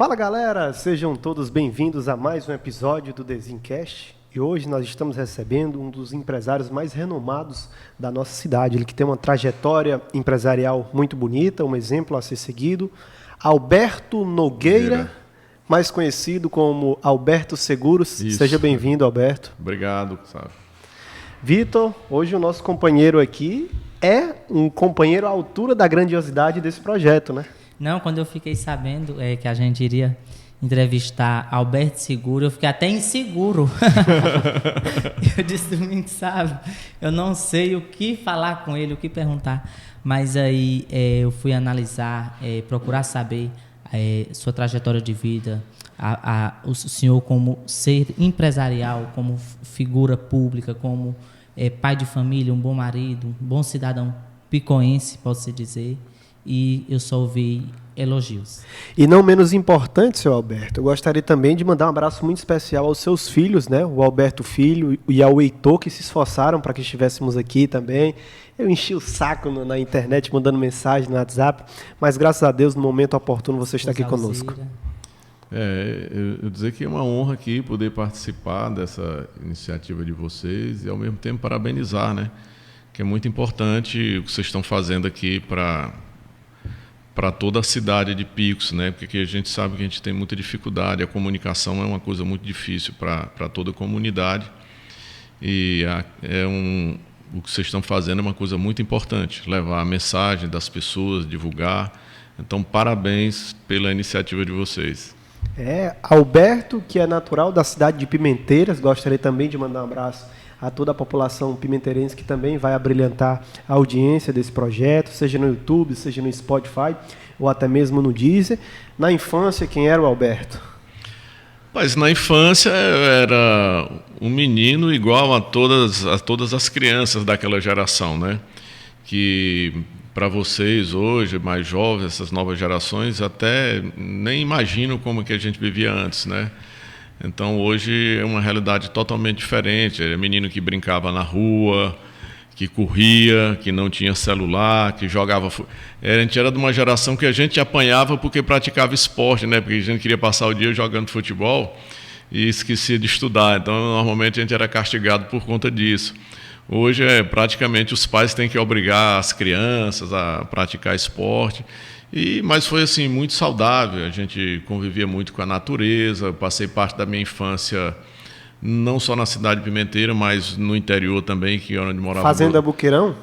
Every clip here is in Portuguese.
Fala galera, sejam todos bem-vindos a mais um episódio do Desincast. E hoje nós estamos recebendo um dos empresários mais renomados da nossa cidade. Ele que tem uma trajetória empresarial muito bonita, um exemplo a ser seguido. Alberto Nogueira, mais conhecido como Alberto Seguros. Isso. Seja bem-vindo, Alberto. Obrigado, Gustavo. Vitor, hoje o nosso companheiro aqui é um companheiro à altura da grandiosidade desse projeto, né? Não, quando eu fiquei sabendo que a gente iria entrevistar Alberto Seguro, eu fiquei até inseguro. Eu disse, domingo, sabe, eu não sei o que falar com ele, o que perguntar. Mas aí eu fui analisar, procurar saber sua trajetória de vida, o senhor como ser empresarial, como figura pública, como pai de família, um bom marido, um bom cidadão picoense, pode-se dizer. E eu só ouvi elogios. E não menos importante, seu Alberto, eu gostaria também de mandar um abraço muito especial aos seus filhos, né? O Alberto Filho e ao Heitor, que se esforçaram para que estivéssemos aqui também. Eu enchi o saco na internet, mandando mensagem no WhatsApp, mas graças a Deus, no momento oportuno, você está aqui conosco. Eu dizer que é uma honra aqui poder participar dessa iniciativa de vocês e, ao mesmo tempo, parabenizar, né? Que é muito importante o que vocês estão fazendo aqui para toda a cidade de Picos, né? Porque a gente sabe que a gente tem muita dificuldade, a comunicação é uma coisa muito difícil para toda a comunidade e o que vocês estão fazendo é uma coisa muito importante, levar a mensagem das pessoas, divulgar. Então, parabéns pela iniciativa de vocês. Alberto, que é natural da cidade de Pimenteiras, gostaria também de mandar um abraço a toda a população pimenteirense que também vai abrilhantar a audiência desse projeto, seja no YouTube, seja no Spotify, ou até mesmo no Deezer. Na infância, quem era o Alberto? Mas na infância eu era um menino igual a todas as crianças daquela geração, né? Que para vocês hoje, mais jovens, essas novas gerações, até nem imaginam como que a gente vivia antes, né? Então, hoje é uma realidade totalmente diferente. Era menino que brincava na rua, que corria, que não tinha celular, que jogava... A gente era de uma geração que a gente apanhava porque praticava esporte, né? Porque a gente queria passar o dia jogando futebol e esquecia de estudar. Então, normalmente, a gente era castigado por conta disso. Hoje, praticamente, os pais têm que obrigar as crianças a praticar esporte. Mas foi assim muito saudável, a gente convivia muito com a natureza, eu passei parte da minha infância não só na cidade de Pimenteira, mas no interior também, que era onde morava. Fazenda Buqueirão?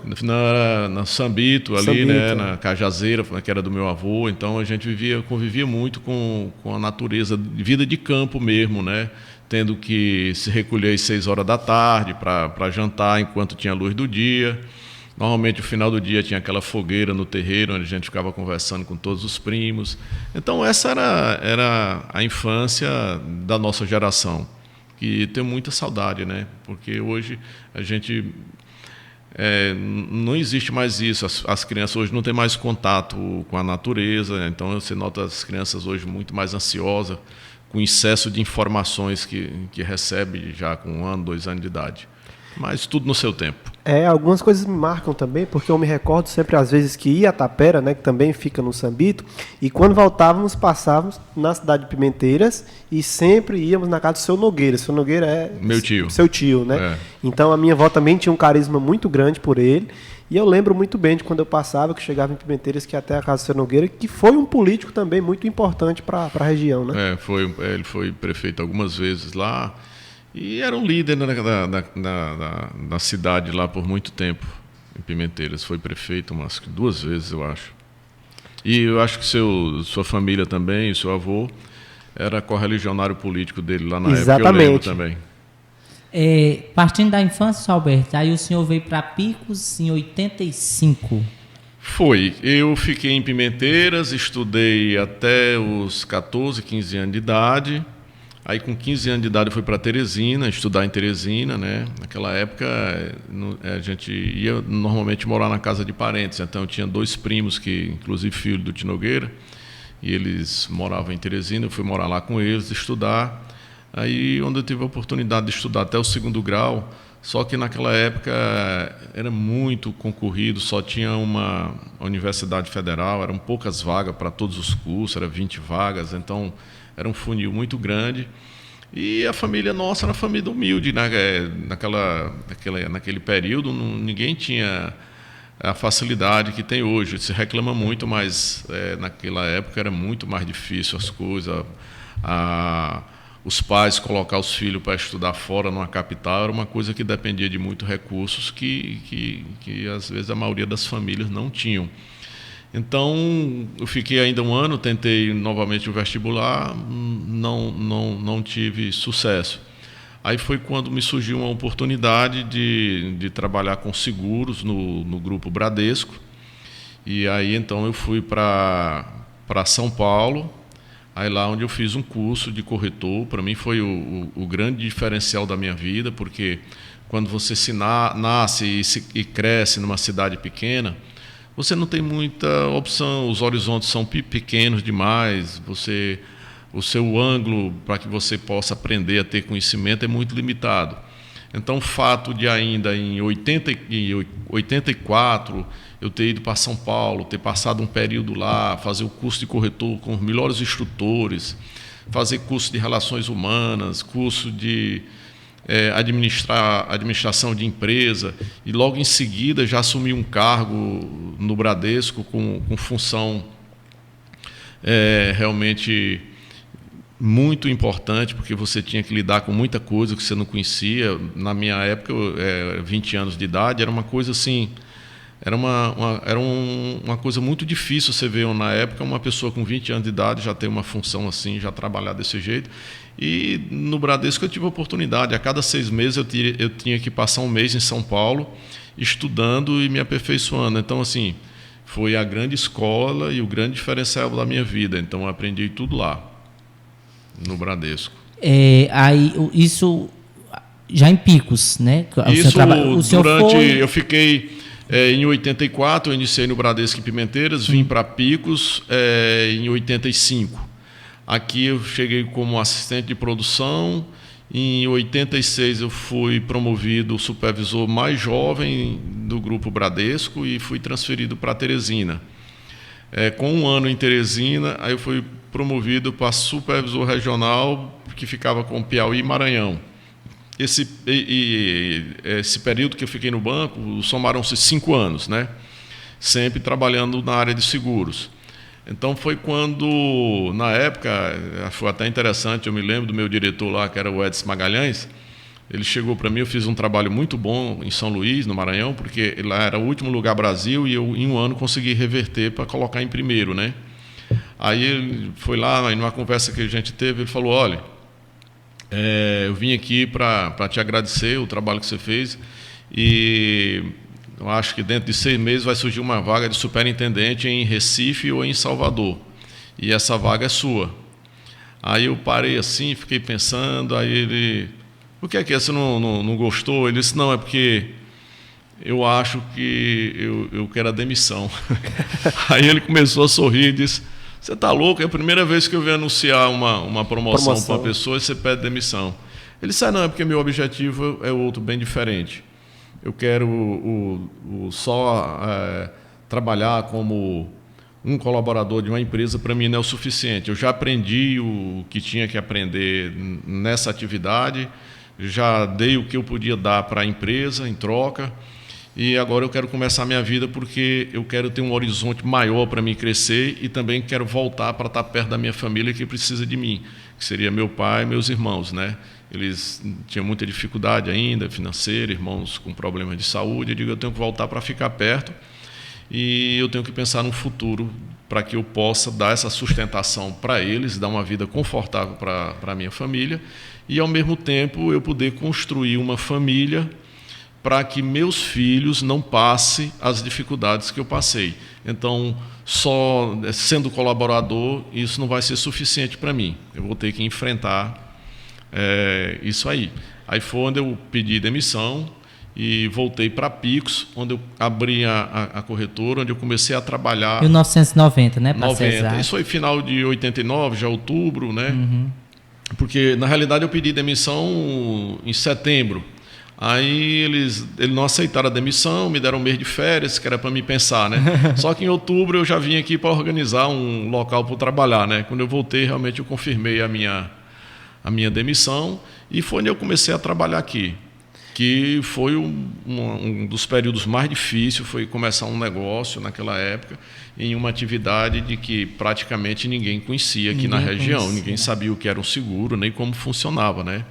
Na Sambito, ali, né, na Cajazeira, que era do meu avô. Então a gente convivia muito com a natureza, vida de campo mesmo, né? Tendo que se recolher às 6 horas da tarde para jantar enquanto tinha luz do dia. Normalmente, no final do dia, tinha aquela fogueira no terreiro, onde a gente ficava conversando com todos os primos. Então, essa era a infância da nossa geração, que tem muita saudade, né? Porque hoje a gente... não existe mais isso. As crianças hoje não têm mais contato com a natureza, então você nota as crianças hoje muito mais ansiosas, com excesso de informações que recebe já com 1 ano, 2 anos de idade. Mas tudo no seu tempo. Algumas coisas me marcam também, porque eu me recordo sempre às vezes que ia a Tapera, né, que também fica no Sambito, e quando voltávamos, passávamos na cidade de Pimenteiras e sempre íamos na casa do seu Nogueira. Seu Nogueira é meu tio. Seu tio, né? Então a minha avó também tinha um carisma muito grande por ele, e eu lembro muito bem de quando eu passava, que chegava em Pimenteiras, que ia até a casa do seu Nogueira, que foi um político também muito importante para a região, né? Ele foi prefeito algumas vezes lá. E era um líder na cidade lá por muito tempo, em Pimenteiras. Foi prefeito umas 2 vezes, eu acho. E eu acho que sua família também, seu avô, era correligionário político dele lá na época, eu lembro também. Partindo da infância, Alberto, aí o senhor veio para Picos em 85. Foi. Eu fiquei em Pimenteiras, estudei até os 14, 15 anos de idade. Aí, com 15 anos de idade, eu fui para Teresina, estudar em Teresina, né? Naquela época, a gente ia normalmente morar na casa de parentes. Então, eu tinha 2 primos, inclusive filho do Tio Nogueira, e eles moravam em Teresina. Eu fui morar lá com eles, estudar. Aí, onde eu tive a oportunidade de estudar até o 2º grau, Só que naquela época era muito concorrido, só tinha uma universidade federal, eram poucas vagas para todos os cursos, eram 20 vagas, então era um funil muito grande. E a família nossa era uma família humilde, né? Naquele período ninguém tinha a facilidade que tem hoje. Se reclama muito, mas naquela época era muito mais difícil as coisas. Os pais colocar os filhos para estudar fora, numa capital, era uma coisa que dependia de muitos recursos que às vezes a maioria das famílias não tinham. Então, eu fiquei ainda um ano, tentei novamente o vestibular, não tive sucesso. Aí foi quando me surgiu uma oportunidade de trabalhar com seguros no Grupo Bradesco. E aí, então, eu fui para São Paulo, aí lá onde eu fiz um curso de corretor. Para mim foi o grande diferencial da minha vida, porque quando você nasce e cresce numa cidade pequena, você não tem muita opção, os horizontes são pequenos demais, o seu ângulo para que você possa aprender a ter conhecimento é muito limitado. Então, o fato de ainda em 84 eu ter ido para São Paulo, ter passado um período lá, fazer o curso de corretor com os melhores instrutores, fazer curso de relações humanas, curso de administração de empresa, e logo em seguida já assumi um cargo no Bradesco com função realmente muito importante, porque você tinha que lidar com muita coisa que você não conhecia. Na minha época, 20 anos de idade, era uma coisa assim, era uma coisa muito difícil. Você vê na época uma pessoa com 20 anos de idade já ter uma função assim, já trabalhar desse jeito. E no Bradesco eu tive a oportunidade, a cada 6 meses eu tinha que passar um mês em São Paulo estudando e me aperfeiçoando. Então, assim, foi a grande escola e o grande diferencial da minha vida. Então, eu aprendi tudo lá, no Bradesco. Aí, isso já em Picos, né? Eu fiquei em 84, eu iniciei no Bradesco em Pimenteiras, vim para Picos em 85. Aqui eu cheguei como assistente de produção. Em 86 eu fui promovido supervisor mais jovem do Grupo Bradesco e fui transferido para Teresina. Com um ano em Teresina, aí eu fui promovido para supervisor regional, que ficava com Piauí e Maranhão. Esse período que eu fiquei no banco, somaram-se 5 anos, né? Sempre trabalhando na área de seguros. Então foi quando, na época, foi até interessante, eu me lembro do meu diretor lá, que era o Edson Magalhães. Ele chegou para mim, eu fiz um trabalho muito bom em São Luís, no Maranhão, porque lá era o último lugar Brasil e eu, em um ano, consegui reverter para colocar em primeiro, né? Aí ele foi lá, numa conversa que a gente teve, ele falou: olha, eu vim aqui para te agradecer o trabalho que você fez e eu acho que dentro de 6 meses vai surgir uma vaga de superintendente em Recife ou em Salvador. E essa vaga é sua. Aí eu parei assim, fiquei pensando, aí ele... Por que você não gostou? Ele disse: não, é porque eu acho que eu quero a demissão. Aí ele começou a sorrir e disse: você está louco? É a primeira vez que eu venho anunciar uma promoção para uma pessoa e você pede demissão. Ele disse: não, é porque meu objetivo é outro, bem diferente. Eu quero só trabalhar como um colaborador de uma empresa, para mim não é o suficiente. Eu já aprendi o que tinha que aprender nessa atividade, já dei o que eu podia dar para a empresa em troca, e agora eu quero começar a minha vida porque eu quero ter um horizonte maior para mim crescer e também quero voltar para estar perto da minha família que precisa de mim, que seria meu pai e meus irmãos, né? Eles tinham muita dificuldade ainda financeira, irmãos com problemas de saúde. Eu digo: eu tenho que voltar para ficar perto e eu tenho que pensar no futuro para que eu possa dar essa sustentação para eles, dar uma vida confortável para a minha família e, ao mesmo tempo, eu poder construir uma família para que meus filhos não passem as dificuldades que eu passei. Então, só sendo colaborador, isso não vai ser suficiente para mim. Eu vou ter que enfrentar isso aí. Aí foi onde eu pedi demissão e voltei para Picos, onde eu abri a corretora, onde eu comecei a trabalhar... 1990, né? 90. Isso foi final de 89, já outubro, né? Uhum. Porque, na realidade, eu pedi demissão em setembro. Aí eles não aceitaram a demissão, me deram um mês de férias, que era para me pensar, né? Só que em outubro eu já vim aqui para organizar um local para trabalhar, né? Quando eu voltei, realmente eu confirmei a minha demissão e foi onde eu comecei a trabalhar aqui, que foi um dos períodos mais difíceis, foi começar um negócio naquela época, em uma atividade de que praticamente ninguém conhecia aqui na região, ninguém sabia o que era um seguro, nem como funcionava, né?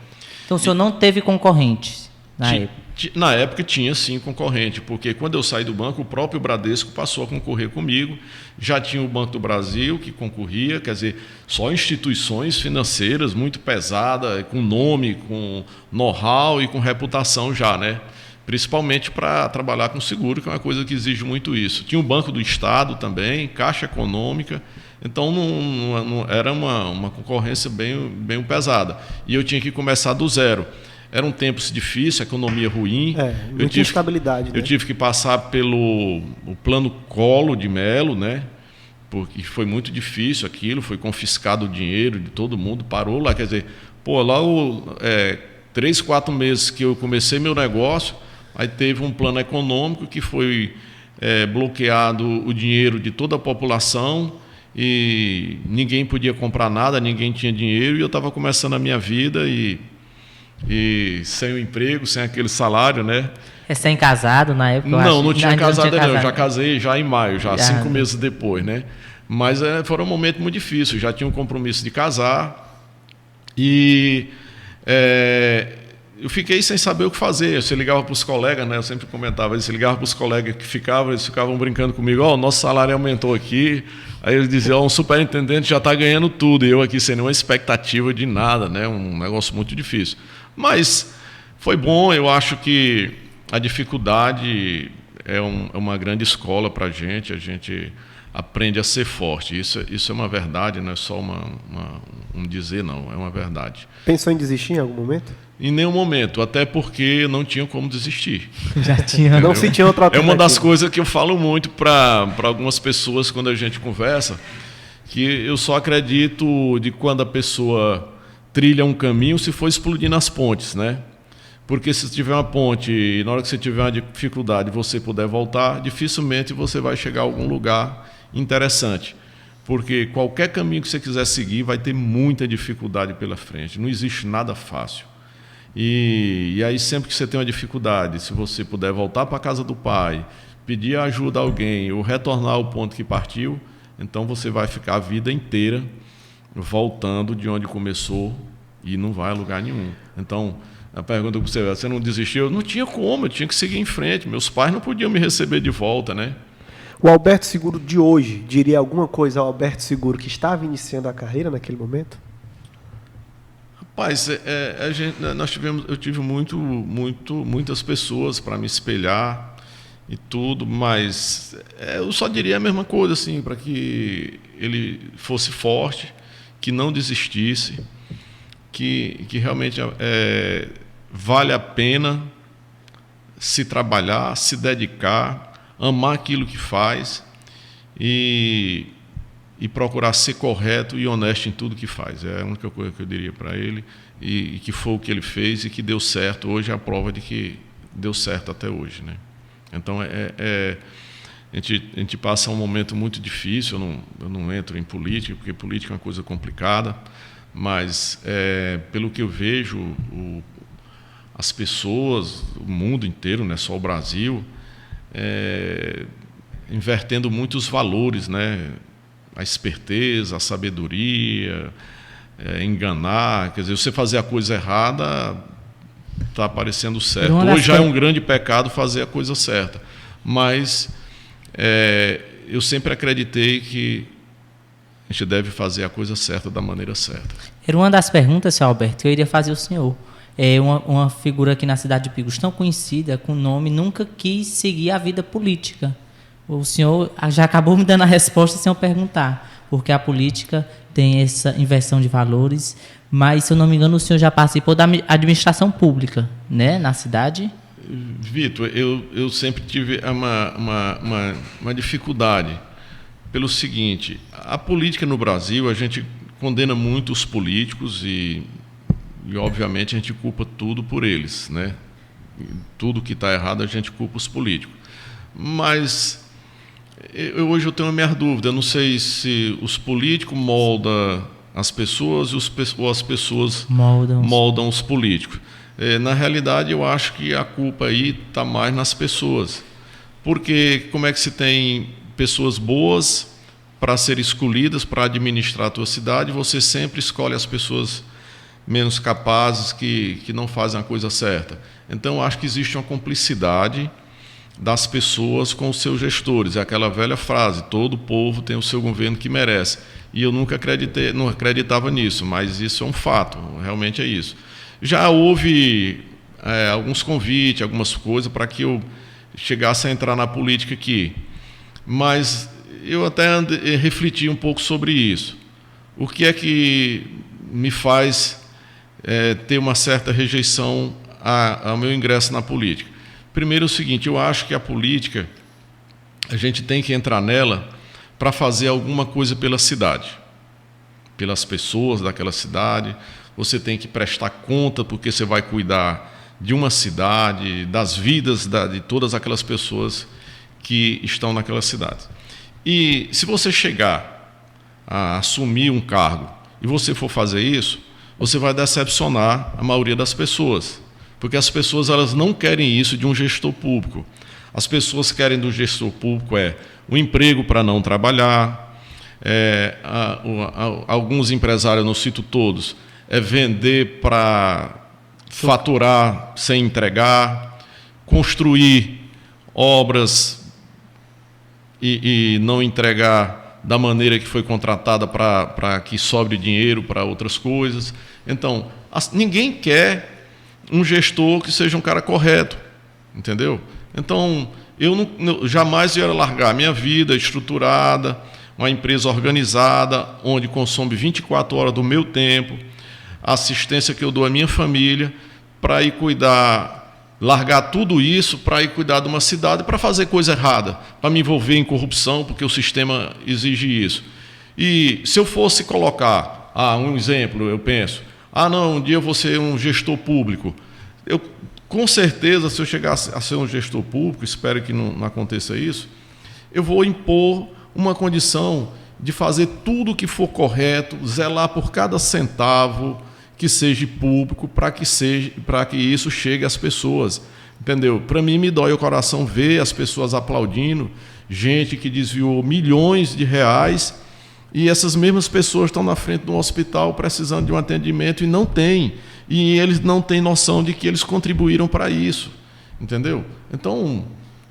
Então o senhor não teve concorrentes na época? Na época tinha sim concorrente, porque quando eu saí do banco, o próprio Bradesco passou a concorrer comigo, já tinha o Banco do Brasil que concorria, quer dizer, só instituições financeiras muito pesadas, com nome, com know-how e com reputação já, né? Principalmente para trabalhar com seguro, que é uma coisa que exige muito isso. Tinha o Banco do Estado também, Caixa Econômica, então não era uma concorrência bem pesada. E eu tinha que começar do zero. Eram tempos difíceis, economia ruim. Muita instabilidade. Eu tive que passar pelo o plano Collor de Mello, né? Porque foi muito difícil aquilo, foi confiscado o dinheiro de todo mundo, parou lá. Quer dizer, logo 3, 4 meses que eu comecei meu negócio, aí teve um plano econômico que foi bloqueado o dinheiro de toda a população e ninguém podia comprar nada, ninguém tinha dinheiro e eu estava começando a minha vida e sem o emprego, sem aquele salário, né? Recém-casado na época? Não tinha casado ainda, eu já casei já em maio, já 5 meses depois, né? Mas foram um momento muito difícil, já tinha um compromisso de casar e eu fiquei sem saber o que fazer. Você ligava para os colegas, né? Eu sempre comentava, você ligava para os colegas que eles ficavam brincando comigo, o nosso salário aumentou aqui. Aí eles diziam, um superintendente já está ganhando tudo, e eu aqui sem nenhuma expectativa de nada, né? Um negócio muito difícil. Mas foi bom, eu acho que a dificuldade é uma grande escola para a gente aprende a ser forte. Isso é uma verdade, não é só um dizer, não, é uma verdade. Pensou em desistir em algum momento? Em nenhum momento, até porque não tinha como desistir. Já tinha. Não se tinha outra alternativa. É uma das coisas que eu falo muito para algumas pessoas quando a gente conversa, que eu só acredito de quando a pessoa trilha um caminho se for explodindo as pontes, né? Porque se tiver uma ponte e na hora que você tiver uma dificuldade você puder voltar, dificilmente você vai chegar a algum lugar interessante. Porque qualquer caminho que você quiser seguir vai ter muita dificuldade pela frente. Não existe nada fácil. E aí sempre que você tem uma dificuldade, se você puder voltar para a casa do pai, pedir ajuda a alguém ou retornar ao ponto que partiu, então você vai ficar a vida inteira voltando de onde começou e não vai a lugar nenhum. Então, a pergunta que você não desistiu? Eu não tinha como, eu tinha que seguir em frente. Meus pais não podiam me receber de volta, né? O Alberto Seguro de hoje diria alguma coisa ao Alberto Seguro que estava iniciando a carreira naquele momento? Rapaz, eu tive muitas pessoas para me espelhar e tudo, mas eu só diria a mesma coisa, assim, para que ele fosse forte, que não desistisse, que realmente vale a pena se trabalhar, se dedicar, amar aquilo que faz e procurar ser correto e honesto em tudo que faz. É a única coisa que eu diria para ele e que foi o que ele fez e que deu certo. Hoje é a prova de que deu certo até hoje, né? Então, a gente passa um momento muito difícil. Eu não entro em política, porque política é uma coisa complicada, mas pelo que eu vejo, as pessoas, o mundo inteiro, não é só o Brasil, invertendo muitos valores, né? A esperteza, a sabedoria, enganar, quer dizer, você fazer a coisa errada está parecendo certo. Hoje já é um grande pecado fazer a coisa certa, mas eu sempre acreditei que a gente deve fazer a coisa certa da maneira certa. Era uma das perguntas, senhor Alberto, que eu iria fazer ao senhor. Uma figura aqui na cidade de Picos tão conhecida, com nome, nunca quis seguir a vida política. O senhor já acabou me dando a resposta sem eu perguntar, porque a política tem essa inversão de valores, mas, se eu não me engano, o senhor já participou da administração pública, né, na cidade? Vitor, eu sempre tive uma dificuldade pelo seguinte: a política no Brasil, a gente condena muito os políticos e obviamente, a gente culpa tudo por eles, né? tudo que está errado a gente culpa os políticos. Mas hoje eu tenho a minha dúvida, eu não sei se os políticos moldam as pessoas ou as pessoas moldam os políticos. Na realidade, eu acho que a culpa aí está mais nas pessoas. Porque como é que se tem pessoas boas para ser escolhidas para administrar a tua cidade, você sempre escolhe as pessoas menos capazes que não fazem a coisa certa. Então, eu acho que existe uma cumplicidade das pessoas com os seus gestores. É aquela velha frase, todo povo tem o seu governo que merece. E eu nunca não acreditava nisso, mas isso é um fato, realmente é isso. Já houve alguns convites, algumas coisas para que eu chegasse a entrar na política aqui. Mas eu até refleti um pouco sobre isso. O que é que me faz ter uma certa rejeição ao meu ingresso na política? Primeiro é o seguinte, eu acho que a política, a gente tem que entrar nela para fazer alguma coisa pela cidade, pelas pessoas daquela cidade. Você tem que prestar conta porque você vai cuidar de uma cidade, das vidas de todas aquelas pessoas que estão naquela cidade. E se você chegar a assumir um cargo e você for fazer isso, você vai decepcionar a maioria das pessoas, porque as pessoas elas não querem isso de um gestor público. As pessoas querem do gestor público um emprego para não trabalhar, alguns empresários, não cito todos, vender para faturar sem entregar, construir obras e não entregar da maneira que foi contratada para que sobre dinheiro para outras coisas. Então, ninguém quer um gestor que seja um cara correto, entendeu? Então, eu jamais ia largar a minha vida estruturada, uma empresa organizada, onde consome 24 horas do meu tempo, a assistência que eu dou à minha família, para ir largar tudo isso para ir cuidar de uma cidade, para fazer coisa errada, para me envolver em corrupção, porque o sistema exige isso. E se eu fosse colocar, um exemplo, eu penso, não, um dia eu vou ser um gestor público. Com certeza, se eu chegasse a ser um gestor público, espero que não aconteça isso, eu vou impor uma condição de fazer tudo o que for correto, zelar por cada centavo que seja público, para que isso chegue às pessoas, entendeu? Para mim me dói o coração ver as pessoas aplaudindo, gente que desviou milhões de reais, e essas mesmas pessoas estão na frente de um hospital precisando de um atendimento e não tem, e eles não têm noção de que eles contribuíram para isso, entendeu? Então,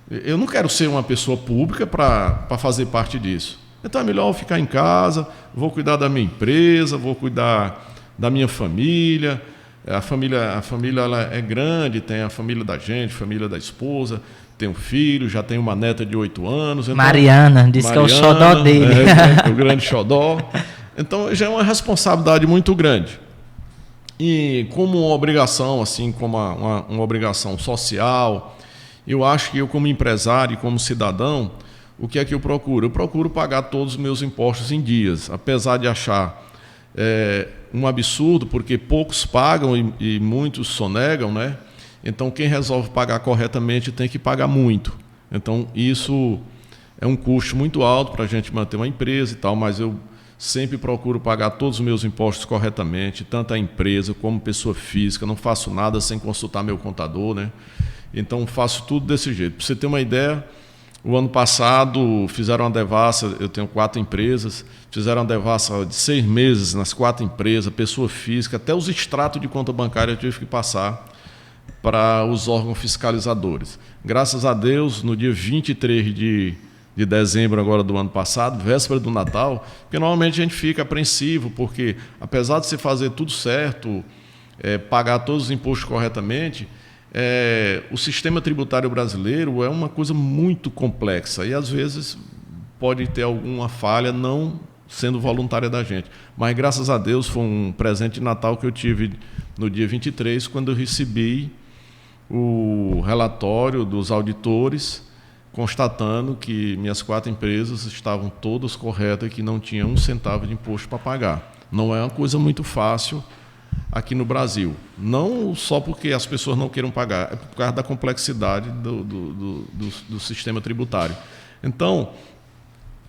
eu não quero ser uma pessoa pública para fazer parte disso. Então é melhor eu ficar em casa, vou cuidar da minha empresa, vou cuidar da minha família. A família ela é grande, tem a família da gente, a família da esposa, tem um filho, já tem uma neta de 8 anos. Então, Mariana, disse que é o xodó dele. O grande xodó. Então já é uma responsabilidade muito grande. E como uma obrigação, assim, como uma obrigação social, eu acho que eu, como empresário e como cidadão, o que é que eu procuro? Eu procuro pagar todos os meus impostos em dias, apesar de achar um absurdo, porque poucos pagam e muitos sonegam, né? Então, quem resolve pagar corretamente tem que pagar muito. Então, isso é um custo muito alto para a gente manter uma empresa e tal, mas eu sempre procuro pagar todos os meus impostos corretamente, tanto a empresa como pessoa física, não faço nada sem consultar meu contador, né? Então, faço tudo desse jeito. Para você ter uma ideia, o ano passado fizeram uma devassa, eu tenho 4 empresas, fizeram uma devassa de 6 meses nas 4 empresas, pessoa física, até os extratos de conta bancária eu tive que passar para os órgãos fiscalizadores. Graças a Deus, no dia 23 de dezembro agora do ano passado, véspera do Natal, porque normalmente a gente fica apreensivo, porque apesar de você fazer tudo certo, pagar todos os impostos corretamente, o sistema tributário brasileiro é uma coisa muito complexa e às vezes pode ter alguma falha não sendo voluntária da gente. Mas graças a Deus foi um presente de Natal que eu tive no dia 23, quando eu recebi o relatório dos auditores constatando que minhas 4 empresas estavam todas corretas e que não tinha um centavo de imposto para pagar. Não é uma coisa muito fácil aqui no Brasil. Não só porque as pessoas não queiram pagar, é por causa da complexidade do sistema tributário. Então,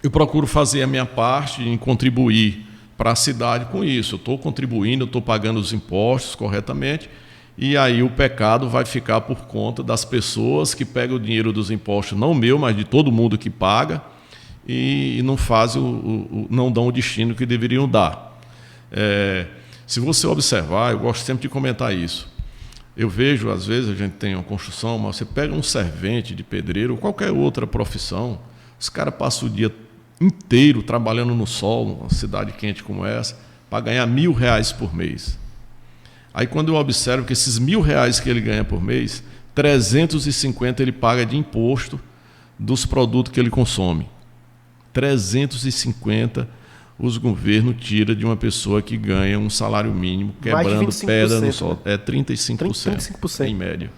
eu procuro fazer a minha parte em contribuir para a cidade com isso. Eu estou contribuindo, eu estou pagando os impostos corretamente, e aí o pecado vai ficar por conta das pessoas que pegam o dinheiro dos impostos, não meu, mas de todo mundo que paga, e não fazem não dão o destino que deveriam dar. Se você observar, eu gosto sempre de comentar isso. Eu vejo, às vezes, a gente tem uma construção, mas você pega um servente de pedreiro ou qualquer outra profissão, os caras passam o dia inteiro trabalhando no sol, numa cidade quente como essa, para ganhar R$1.000 por mês. Aí, quando eu observo que esses R$1.000 que ele ganha por mês, 350 ele paga de imposto dos produtos que ele consome. 350 os governos tiram de uma pessoa que ganha um salário mínimo, quebrando pedra no sol. É 35%, em média.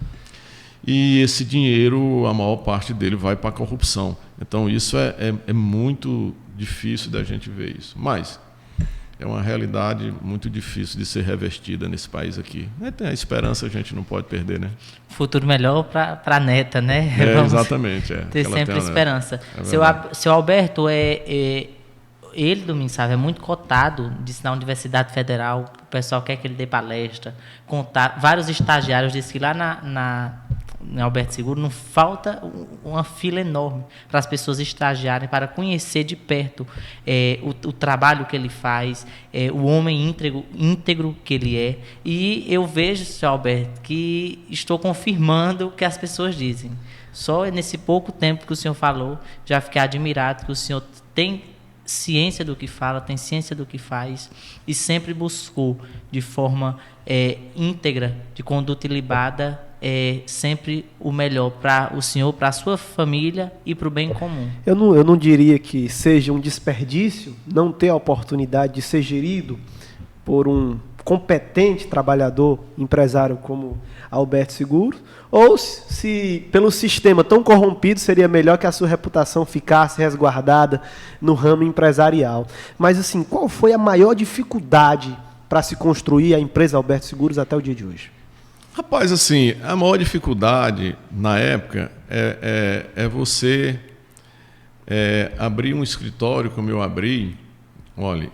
E esse dinheiro, a maior parte dele vai para a corrupção. Então, isso é muito difícil da gente ver isso. Mas é uma realidade muito difícil de ser revestida nesse país aqui. Tem a esperança, a gente não pode perder, né? Futuro melhor para a neta, né? Exatamente. Ter sempre esperança. Seu Alberto, ele, Domingos Sávio, é muito cotado na Universidade Federal. O pessoal quer que ele dê palestra. Vários estagiários dizem que lá na Alberto Seguro não falta uma fila enorme para as pessoas estagiarem, para conhecer de perto o trabalho que ele faz, o homem íntegro que ele é. E eu vejo, senhor Alberto, que estou confirmando o que as pessoas dizem. Só nesse pouco tempo que o senhor falou, já fiquei admirado que o senhor tem ciência do que fala, tem ciência do que faz e sempre buscou de forma íntegra, de conduta ilibada, sempre o melhor para o senhor, para a sua família e para o bem comum. Eu não diria que seja um desperdício não ter a oportunidade de ser gerido por um competente trabalhador, empresário como Alberto Seguro, ou se pelo sistema tão corrompido seria melhor que a sua reputação ficasse resguardada no ramo empresarial. Mas assim, qual foi a maior dificuldade para se construir a empresa Alberto Seguros até o dia de hoje? Rapaz, assim, a maior dificuldade na época é você abrir um escritório como eu abri. Olha,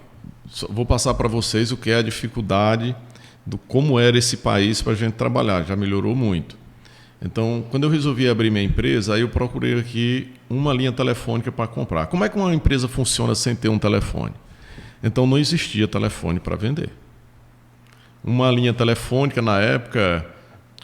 vou passar para vocês o que é a dificuldade do como era esse país para a gente trabalhar. Já melhorou muito. Então, quando eu resolvi abrir minha empresa, aí eu procurei aqui uma linha telefônica para comprar. Como é que uma empresa funciona sem ter um telefone? Então, não existia telefone para vender. Uma linha telefônica, na época,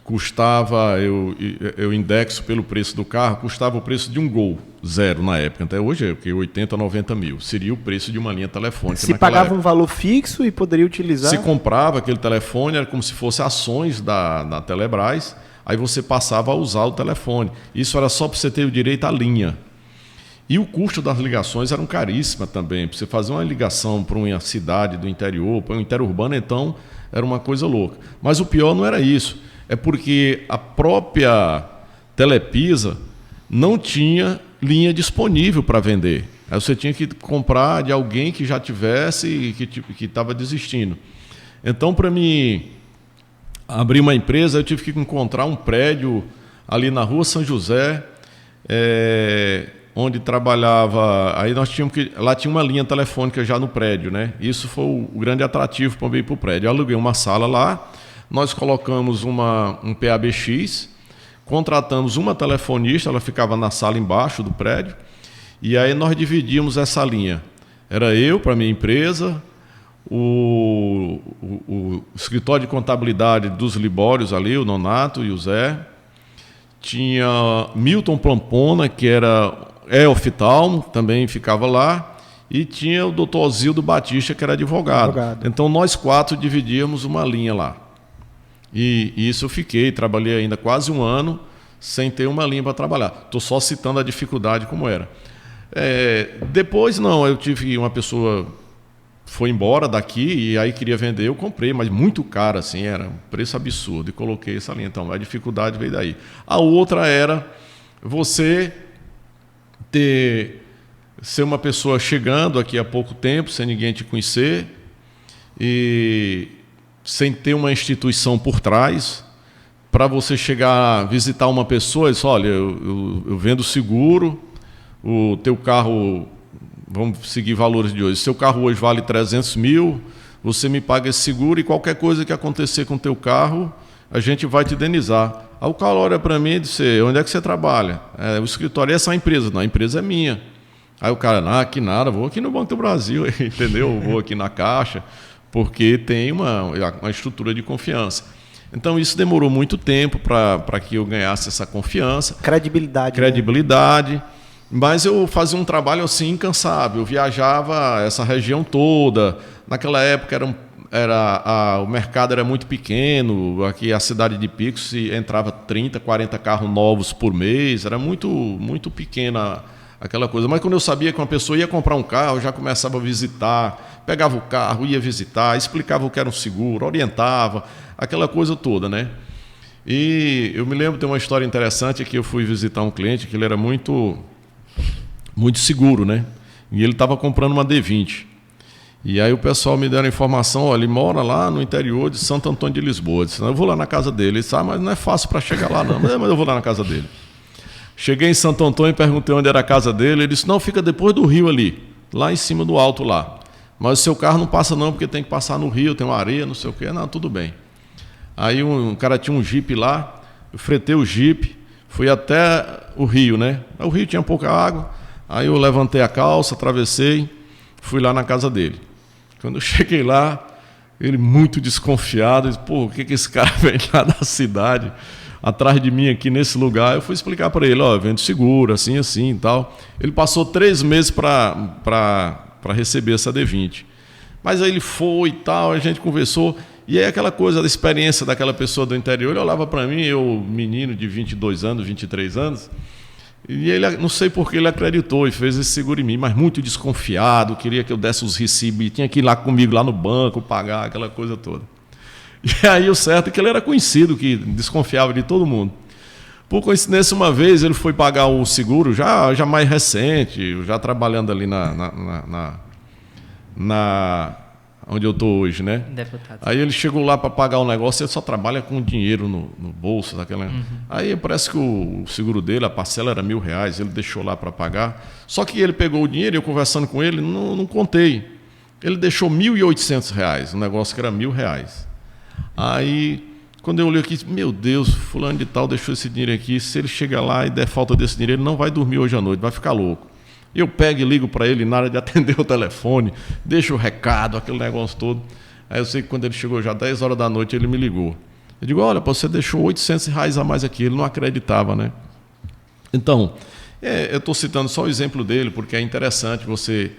custava, eu indexo pelo preço do carro, custava o preço de um Gol zero na época. Até hoje é 80, 90 mil. Seria o preço de uma linha telefônica. Se pagava um valor fixo e poderia utilizar? Se comprava aquele telefone, era como se fosse ações da Telebrás, aí você passava a usar o telefone. Isso era só para você ter o direito à linha. E o custo das ligações eram caríssimas também. Para você fazer uma ligação para uma cidade do interior, para um interurbano, então, era uma coisa louca. Mas o pior não era isso. É porque a própria Telepisa não tinha linha disponível para vender. Aí você tinha que comprar de alguém que já tivesse e que estava desistindo. Então, para mim abrir uma empresa, eu tive que encontrar um prédio ali na Rua São José, onde trabalhava. Aí nós tínhamos que. Lá tinha uma linha telefônica já no prédio, né? Isso foi o grande atrativo para vir para o prédio. Eu aluguei uma sala lá, nós colocamos um PABX, contratamos uma telefonista, ela ficava na sala embaixo do prédio, e aí nós dividimos essa linha. Era eu para minha empresa, o escritório de contabilidade dos Libórios ali, o Nonato e o Zé. Tinha Milton Plampona, que é oftalmo, também ficava lá. E tinha o doutor Osildo Batista, que era advogado. Então, nós quatro dividíamos uma linha lá. E isso eu trabalhei ainda quase um ano, sem ter uma linha para trabalhar. Estou só citando a dificuldade como era. Depois, não, eu tive uma pessoa... foi embora daqui e aí queria vender, eu comprei, mas muito caro, assim, era um preço absurdo, e coloquei essa linha. Então, a dificuldade veio daí. A outra era você ser uma pessoa chegando aqui há pouco tempo, sem ninguém te conhecer, e sem ter uma instituição por trás, para você chegar a visitar uma pessoa e dizer, olha, eu vendo seguro, o teu carro, vamos seguir valores de hoje, seu carro hoje vale 300 mil, você me paga esse seguro e qualquer coisa que acontecer com o teu carro, a gente vai te indenizar. Aí o cara olha para mim e diz, onde é que você trabalha? O escritório é essa empresa. Não, a empresa é minha. Aí o cara, aqui nada, vou aqui no Banco do Brasil, entendeu? Vou aqui na Caixa, porque tem uma estrutura de confiança. Então isso demorou muito tempo para que eu ganhasse essa confiança. Credibilidade. Né? Mas eu fazia um trabalho assim incansável. Eu viajava essa região toda. Naquela época o mercado era muito pequeno. Aqui a cidade de Picos entrava 30, 40 carros novos por mês. Era muito, muito pequena aquela coisa. Mas quando eu sabia que uma pessoa ia comprar um carro, eu já começava a visitar, pegava o carro, ia visitar, explicava o que era um seguro, orientava, aquela coisa toda, né? E eu me lembro de uma história interessante que eu fui visitar um cliente que ele era muito seguro, né? E ele estava comprando uma D20. E aí o pessoal me deram a informação, olha, ele mora lá no interior de Santo Antônio de Lisboa. Eu disse, eu vou lá na casa dele. Ele disse, mas não é fácil para chegar lá não. Mas eu vou lá na casa dele. Cheguei em Santo Antônio e perguntei onde era a casa dele. Ele disse, não, fica depois do rio ali, lá em cima do alto lá. Mas o seu carro não passa não, porque tem que passar no rio, tem uma areia, não sei o quê. Não, tudo bem. Aí um cara tinha um jipe lá, eu fretei o jipe, fui até o rio, né? O rio tinha pouca água, aí eu levantei a calça, atravessei, fui lá na casa dele. Quando eu cheguei lá, ele muito desconfiado, disse, pô, o que esse cara vem lá da cidade, atrás de mim aqui nesse lugar? Eu fui explicar para ele, eu vendo seguro, assim e tal. Ele passou 3 meses para receber essa D20. Mas aí ele foi e tal, a gente conversou. E aí aquela coisa da experiência daquela pessoa do interior, ele olhava para mim, eu menino de 22 anos, 23 anos, e ele, não sei por que ele acreditou e fez esse seguro em mim, mas muito desconfiado, queria que eu desse os recibos, tinha que ir lá comigo, lá no banco, pagar, aquela coisa toda. E aí o certo é que ele era conhecido, que desconfiava de todo mundo. Por coincidência, uma vez ele foi pagar o seguro, já mais recente, já trabalhando ali onde eu estou hoje, né? Deputado. Aí ele chegou lá para pagar o negócio, ele só trabalha com dinheiro no bolso. Aí parece que o seguro dele, a parcela era R$1.000, ele deixou lá para pagar. Só que ele pegou o dinheiro, eu conversando com ele, não contei. Ele deixou R$1.800, um negócio que era R$1.000. Aí, quando eu olhei aqui, meu Deus, fulano de tal deixou esse dinheiro aqui, se ele chegar lá e der falta desse dinheiro, ele não vai dormir hoje à noite, vai ficar louco. Eu pego e ligo para ele na hora de atender o telefone, deixo o recado, aquele negócio todo. Aí eu sei que quando ele chegou já 10 horas da noite, ele me ligou. Eu digo, olha, você deixou R$800 a mais aqui. Ele não acreditava, né? Então, eu estou citando só o exemplo dele, porque é interessante você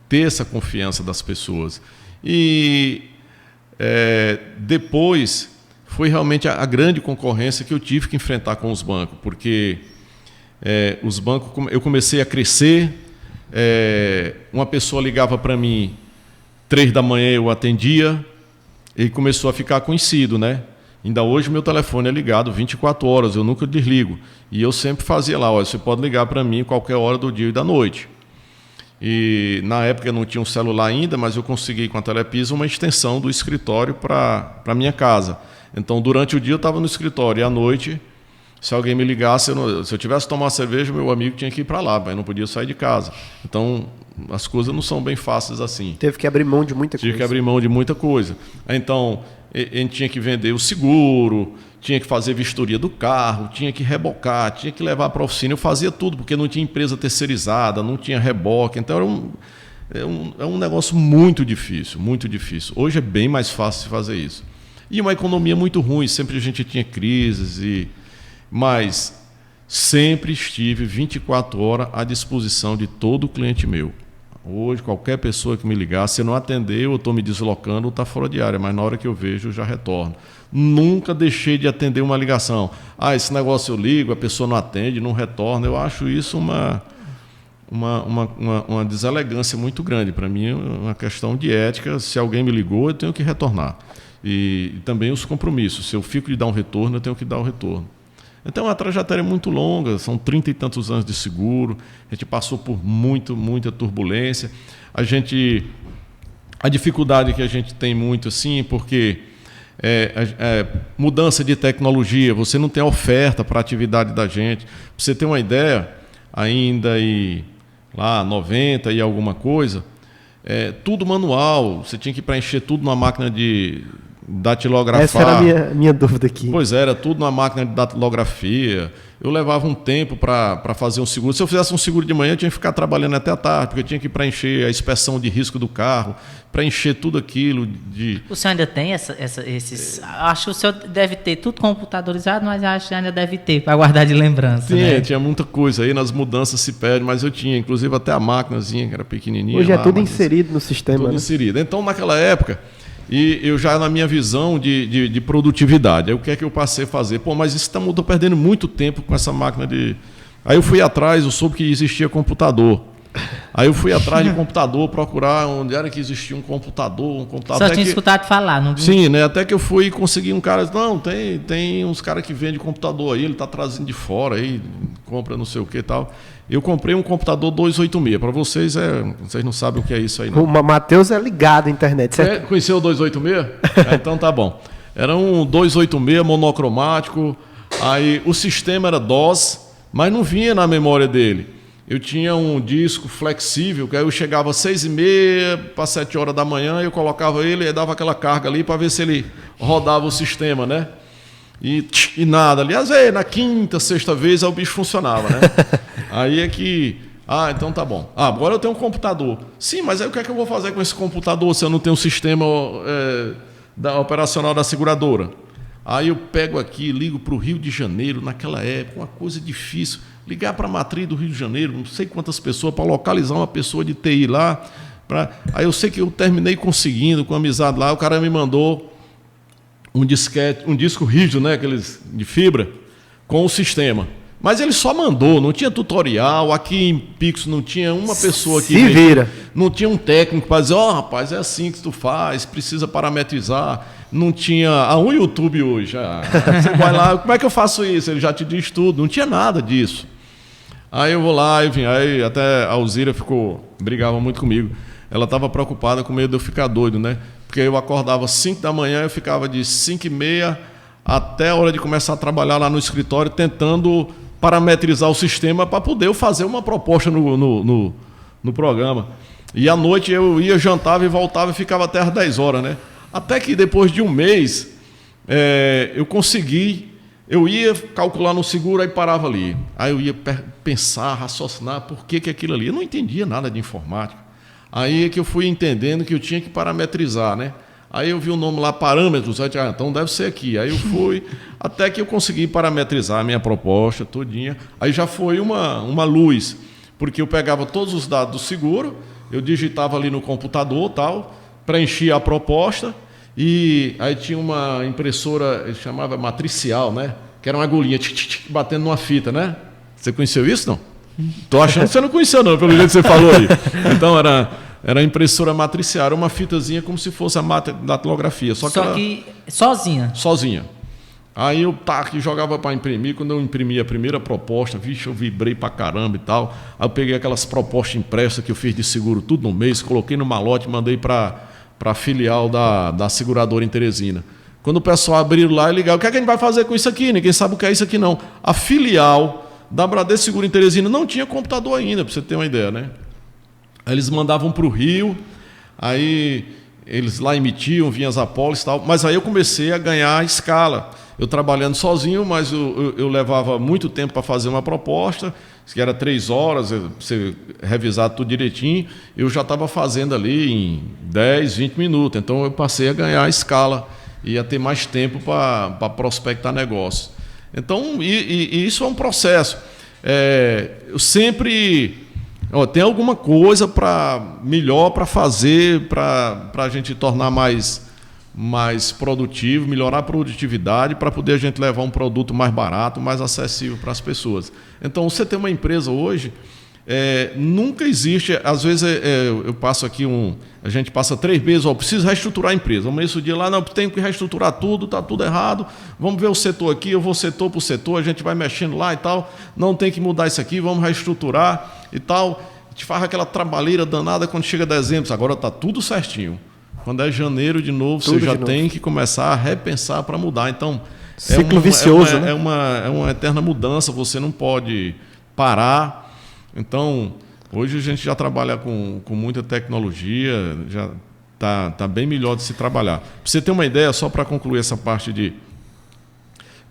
ter essa confiança das pessoas. E depois foi realmente a grande concorrência que eu tive que enfrentar com os bancos, porque os bancos, eu comecei a crescer, uma pessoa ligava para mim 3 da manhã, eu atendia, e começou a ficar conhecido, né? Ainda hoje meu telefone é ligado 24 horas, eu nunca desligo. E eu sempre fazia lá, olha, você pode ligar para mim qualquer hora do dia e da noite. E na época eu não tinha um celular ainda, mas eu consegui com a Telepisa uma extensão do escritório para a minha casa. Então durante o dia eu estava no escritório e à noite, se alguém me ligasse, se eu tivesse que tomar cerveja, meu amigo tinha que ir para lá, mas eu não podia sair de casa. Então as coisas não são bem fáceis assim. Teve que abrir mão de muita coisa. Tive que abrir mão de muita coisa. Então a gente tinha que vender o seguro, tinha que fazer vistoria do carro, tinha que rebocar, tinha que levar para a oficina. Eu fazia tudo, porque não tinha empresa terceirizada, não tinha reboque. Então era um negócio muito difícil, muito difícil. Hoje é bem mais fácil de fazer isso. E uma economia muito ruim, sempre a gente tinha crises, mas sempre estive 24 horas à disposição de todo cliente meu. Hoje, qualquer pessoa que me ligar, se eu não atender, eu estou me deslocando ou está fora de área, mas na hora que eu vejo, eu já retorno. Nunca deixei de atender uma ligação. Esse negócio eu ligo, a pessoa não atende, não retorna. Eu acho isso uma deselegância muito grande. Para mim, é uma questão de ética. Se alguém me ligou, eu tenho que retornar. E também os compromissos. Se eu fico de dar um retorno, eu tenho que dar o retorno. Então, a trajetória é muito longa, são 30 e tantos anos de seguro, a gente passou por muita turbulência. A dificuldade que a gente tem muito, assim, porque mudança de tecnologia, você não tem oferta para a atividade da gente. Para você ter uma ideia, ainda lá 90 e alguma coisa, tudo manual, você tinha que preencher tudo numa máquina de datilografar. Essa era a minha dúvida aqui. Pois era, tudo na máquina de datilografia. Eu levava um tempo para fazer um seguro. Se eu fizesse um seguro de manhã, eu tinha que ficar trabalhando até a tarde, porque eu tinha que preencher a inspeção de risco do carro, preencher tudo aquilo. O senhor ainda tem esses... Acho que o senhor deve ter tudo computadorizado, mas acho que ainda deve ter, para guardar de lembrança. Sim, né? Tinha muita coisa aí, nas mudanças se perde, mas eu tinha, inclusive até a máquinazinha, que era pequenininha. Hoje é tudo inserido no sistema. Tudo inserido. Então, naquela época... E eu já na minha visão de produtividade, aí o que é que eu passei a fazer? Mas isso estou perdendo muito tempo com essa máquina de... Aí eu fui atrás, eu soube que existia computador. Aí eu fui atrás de computador, procurar onde era que existia um computador. Só tinha escutado falar, não? Sim, né? Até que eu fui conseguir um cara, não, tem uns caras que vendem computador aí, ele está trazendo de fora aí, compra não sei o que e tal. Eu comprei um computador 286. Para vocês, vocês não sabem o que é isso aí, não. O Matheus é ligado à internet, certo? Conheceu o 286? Então tá bom. Era um 286 monocromático. Aí o sistema era DOS, mas não vinha na memória dele. Eu tinha um disco flexível, que aí eu chegava às 6h30 para 7 horas da manhã, eu colocava ele e dava aquela carga ali para ver se ele rodava o sistema, né? E nada. Aliás, na quinta, sexta vez, aí o bicho funcionava, né? Aí é que... então tá bom. Agora eu tenho um computador. Sim, mas aí o que é que eu vou fazer com esse computador se eu não tenho um sistema operacional da seguradora? Aí eu pego aqui, ligo para o Rio de Janeiro, naquela época, uma coisa difícil. Ligar para a matriz do Rio de Janeiro, não sei quantas pessoas, para localizar uma pessoa de TI lá. Aí eu sei que eu terminei conseguindo, com amizade lá, o cara me mandou um disco rígido, né, aqueles de fibra, com o sistema. Mas ele só mandou, não tinha tutorial, aqui em Pix não tinha uma pessoa que... Se vira. Não tinha um técnico para dizer, rapaz, é assim que tu faz, precisa parametrizar. Não tinha... um YouTube hoje. Você vai lá, como é que eu faço isso? Ele já te diz tudo. Não tinha nada disso. Aí eu vou lá, aí até a Alzira brigava muito comigo. Ela estava preocupada com medo de eu ficar doido, né? Porque eu acordava às 5 da manhã, eu ficava de 5h30 até a hora de começar a trabalhar lá no escritório, tentando parametrizar o sistema para poder eu fazer uma proposta no programa. E à noite eu ia, jantava e voltava e ficava até às 10 horas, né? Até que depois de um mês, eu consegui, eu ia calcular no seguro, aí parava ali. Aí eu ia pensar, raciocinar, por que aquilo ali? Eu não entendia nada de informática. Aí é que eu fui entendendo que eu tinha que parametrizar, né? Aí eu vi o nome lá, parâmetros, aí então deve ser aqui. Aí eu fui, até que eu consegui parametrizar a minha proposta todinha. Aí já foi uma luz, porque eu pegava todos os dados do seguro, eu digitava ali no computador, tal, preenchia a proposta, e aí tinha uma impressora, chamava matricial, né? Que era uma agulhinha batendo numa fita, né? Você conheceu isso, não? Tô achando que você não conheceu, não, pelo jeito que você falou aí. Então era impressora matricial, era uma fitazinha como se fosse a datilografia. Só que sozinha? Sozinha. Aí eu jogava para imprimir. Quando eu imprimi a primeira proposta, eu vibrei pra caramba e tal. Aí eu peguei aquelas propostas impressas que eu fiz de seguro tudo no mês, coloquei no malote e mandei para a filial da seguradora em Teresina. Quando o pessoal abriu lá e ligava, o que é que a gente vai fazer com isso aqui? Ninguém sabe o que é isso aqui, não. A filial da Bradesco Seguro em Teresina não tinha computador ainda, para você ter uma ideia, né? Aí eles mandavam para o Rio, aí eles lá emitiam, vinham as apólices e tal, mas aí eu comecei a ganhar escala. Eu trabalhando sozinho, mas eu levava muito tempo para fazer uma proposta, que era 3 horas, você revisar tudo direitinho, eu já estava fazendo ali em 10, 20 minutos. Então eu passei a ganhar escala, ia ter mais tempo para prospectar negócio. Então, e isso é um processo. Eu sempre... tem alguma coisa melhor para fazer, para a gente tornar mais produtivo, melhorar a produtividade, para poder a gente levar um produto mais barato, mais acessível para as pessoas. Então, você tem uma empresa hoje, nunca existe... Às vezes eu passo aqui a gente passa 3 meses, preciso reestruturar a empresa. Vamos esse dia lá, não, tenho que reestruturar tudo, está tudo errado, vamos ver o setor aqui, eu vou setor por setor, a gente vai mexendo lá e tal, não tem que mudar isso aqui, vamos reestruturar e tal. A gente faz aquela trabalheira danada quando chega dezembro, agora está tudo certinho. Quando é janeiro de novo, Tudo você já de novo. tem que começar a repensar para mudar. Então, Ciclo vicioso, né? é uma eterna mudança, você não pode parar. Então, hoje a gente já trabalha com muita tecnologia, já tá bem melhor de se trabalhar. Para você ter uma ideia, só para concluir essa parte de...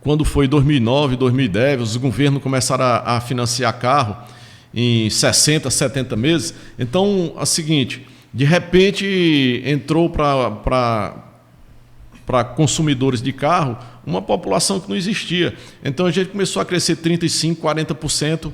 Quando foi 2009, 2010, os governos começaram a financiar carro em 60, 70 meses. Então, é o seguinte, de repente entrou para consumidores de carro uma população que não existia. Então, a gente começou a crescer 35%, 40%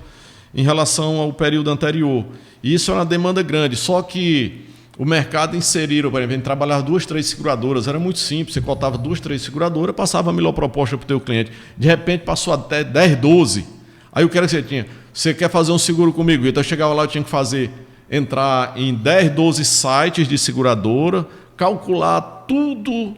em relação ao período anterior. E isso é uma demanda grande, só que o mercado inseriram, por exemplo, trabalhar 2, 3 seguradoras, era muito simples, você cotava 2, 3 seguradoras, passava a melhor proposta para o teu cliente. De repente passou até 10, 12. Aí o que era que você tinha? Você quer fazer um seguro comigo? Então eu chegava lá, eu tinha que entrar em 10, 12 sites de seguradora, calcular tudo,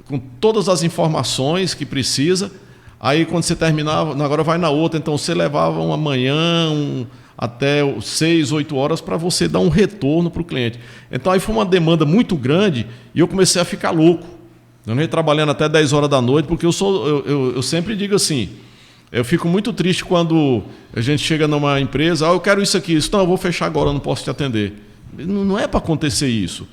com todas as informações que precisa. Aí quando você terminava, agora vai na outra, então você levava uma manhã, até 6, 8 horas para você dar um retorno para o cliente. Então aí foi uma demanda muito grande e eu comecei a ficar louco. Eu não ia trabalhando até 10 horas da noite, porque eu sempre digo assim, eu fico muito triste quando a gente chega numa empresa, eu quero isso aqui, não, eu vou fechar agora, eu não posso te atender. Não é para acontecer isso.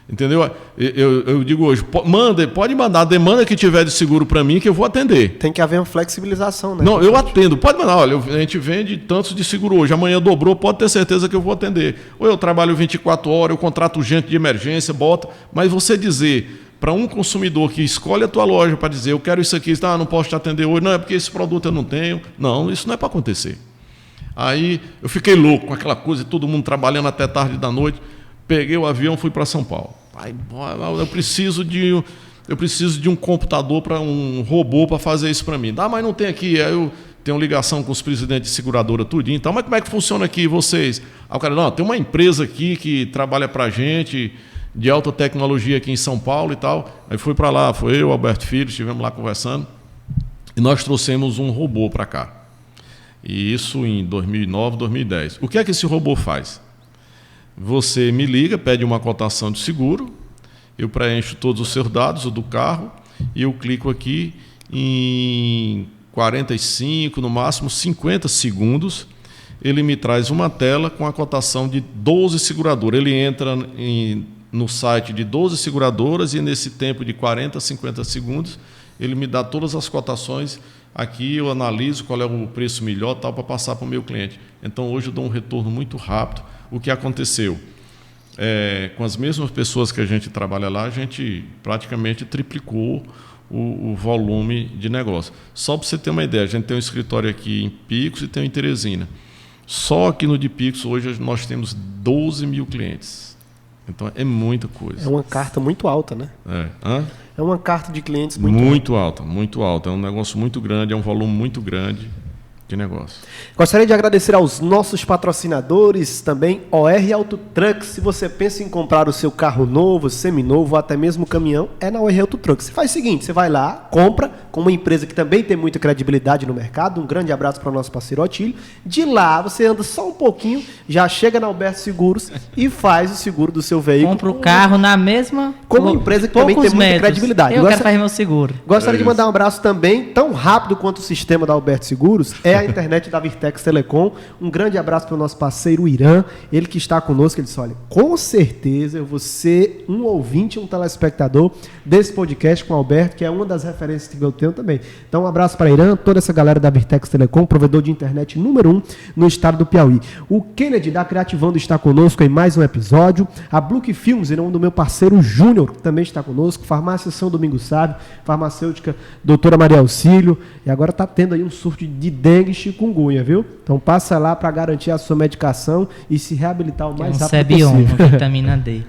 Entendeu? Eu digo hoje, pode mandar a demanda que tiver de seguro para mim que eu vou atender. Tem que haver uma flexibilização, né? Não, eu atendo. Pode mandar, olha, a gente vende tantos de seguro hoje, amanhã dobrou, pode ter certeza que eu vou atender. Ou eu trabalho 24 horas, eu contrato gente de emergência, bota. Mas você dizer para um consumidor que escolhe a tua loja para dizer, eu quero isso aqui, não posso te atender hoje, não, é porque esse produto eu não tenho. Não, isso não é para acontecer. Aí eu fiquei louco com aquela coisa, todo mundo trabalhando até tarde da noite. Peguei o avião e fui para São Paulo. Eu preciso de um computador, um robô para fazer isso para mim. Mas não tem aqui. Aí eu tenho ligação com os presidentes de seguradora, tudinho. Então, mas como é que funciona aqui vocês? Aí o cara, não, tem uma empresa aqui que trabalha para a gente, de alta tecnologia aqui em São Paulo e tal. Aí fui para lá, foi eu, Alberto Filho, estivemos lá conversando. E nós trouxemos um robô para cá. E isso em 2009, 2010. O que é que esse robô faz? Você me liga, pede uma cotação de seguro, eu preencho todos os seus dados, o do carro, e eu clico aqui em 45, no máximo 50 segundos, ele me traz uma tela com a cotação de 12 seguradoras. Ele entra no site de 12 seguradoras e nesse tempo de 40, 50 segundos, ele me dá todas as cotações. Aqui eu analiso qual é o preço melhor para passar para o meu cliente. Então, hoje eu dou um retorno muito rápido. O que aconteceu? Com as mesmas pessoas que a gente trabalha lá, a gente praticamente triplicou o volume de negócio. Só para você ter uma ideia, a gente tem um escritório aqui em Picos e tem um em Teresina. Só aqui no de Picos, hoje, nós temos 12 mil clientes. Então, é muita coisa. É uma carta muito alta, né? É uma carta de clientes muito alta. Muito alta. É um negócio muito grande, é um volume muito grande. Que negócio. Gostaria de agradecer aos nossos patrocinadores, também OR Auto Trucks. Se você pensa em comprar o seu carro novo, seminovo ou até mesmo caminhão, é na OR Auto Trucks. Você faz o seguinte, você vai lá, compra com uma empresa que também tem muita credibilidade no mercado. Um grande abraço para o nosso parceiro Otílio. De lá, você anda só um pouquinho, já chega na Alberto Seguros e faz o seguro do seu veículo. Compra o carro na mesma... Com uma empresa que também tem muita credibilidade. Eu quero fazer meu seguro. Gostaria de mandar um abraço também, tão rápido quanto o sistema da Alberto Seguros, a internet da Virtex Telecom. Um grande abraço para o nosso parceiro Irã, ele que está conosco. Ele disse, olha, com certeza eu vou ser um ouvinte, um telespectador desse podcast com o Alberto, que é uma das referências que eu tenho também. Então um abraço para Irã, toda essa galera da Virtex Telecom, provedor de internet número 1 no estado do Piauí. O Kennedy da Criativando está conosco em mais um episódio. A Bluke Filmes, em nome do meu parceiro Júnior, que também está conosco. Farmácia São Domingos Sábio, farmacêutica doutora Maria Auxílio, e agora está tendo aí um surto de dengue e chikungunya, viu? Então passa lá para garantir a sua medicação e se reabilitar o mais rápido possível. Vitamina D.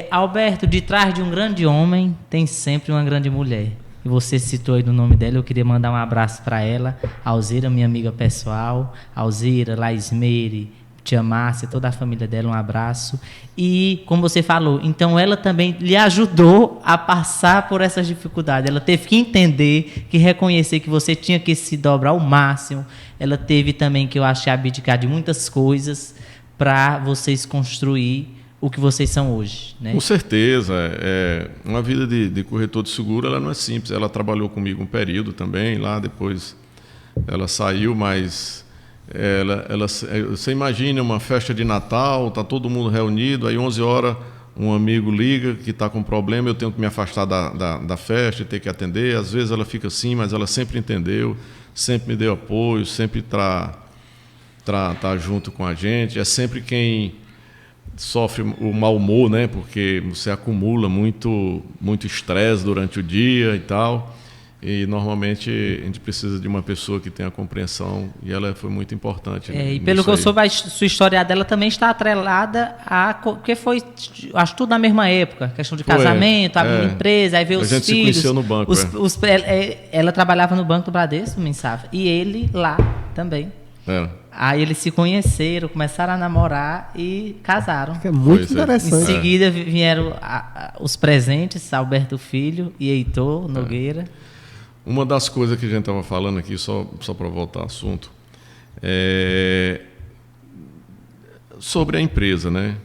Alberto, de trás de um grande homem tem sempre uma grande mulher. E você citou aí no nome dela, eu queria mandar um abraço para ela, Alzira, minha amiga pessoal, Alzira, Laismeire, Tia Márcia, toda a família dela, um abraço. E, como você falou, então ela também lhe ajudou a passar por essas dificuldades. Ela teve que entender, que reconhecer que você tinha que se dobrar ao máximo. Ela teve também, que eu acho, abdicar de muitas coisas para vocês construir o que vocês são hoje, né? Com certeza. Uma vida de corretor de seguro, ela não é simples. Ela trabalhou comigo um período também, lá depois ela saiu, mas você imagina uma festa de Natal, está todo mundo reunido, aí 11 horas um amigo liga que está com problema, eu tenho que me afastar da festa e ter que atender. Às vezes ela fica assim, mas ela sempre entendeu, sempre me deu apoio, sempre tá junto com a gente. É sempre quem sofre o mau humor, né? Porque você acumula muito estresse durante o dia e tal. E normalmente a gente precisa de uma pessoa que tenha compreensão, e ela foi muito importante. E pelo que eu soube, a sua história dela também está atrelada a porque foi, acho, tudo na mesma época, questão de casamento, abrir uma empresa, aí ver os filhos. A gente se conheceu no banco. Ela trabalhava no Banco do Bradesco, Mensaf, e ele lá também. Aí eles se conheceram, começaram a namorar e casaram. É muito interessante. Em seguida vieram os presentes, Alberto Filho e Heitor Nogueira. Uma das coisas que a gente estava falando aqui, só para voltar ao assunto, sobre a empresa, né?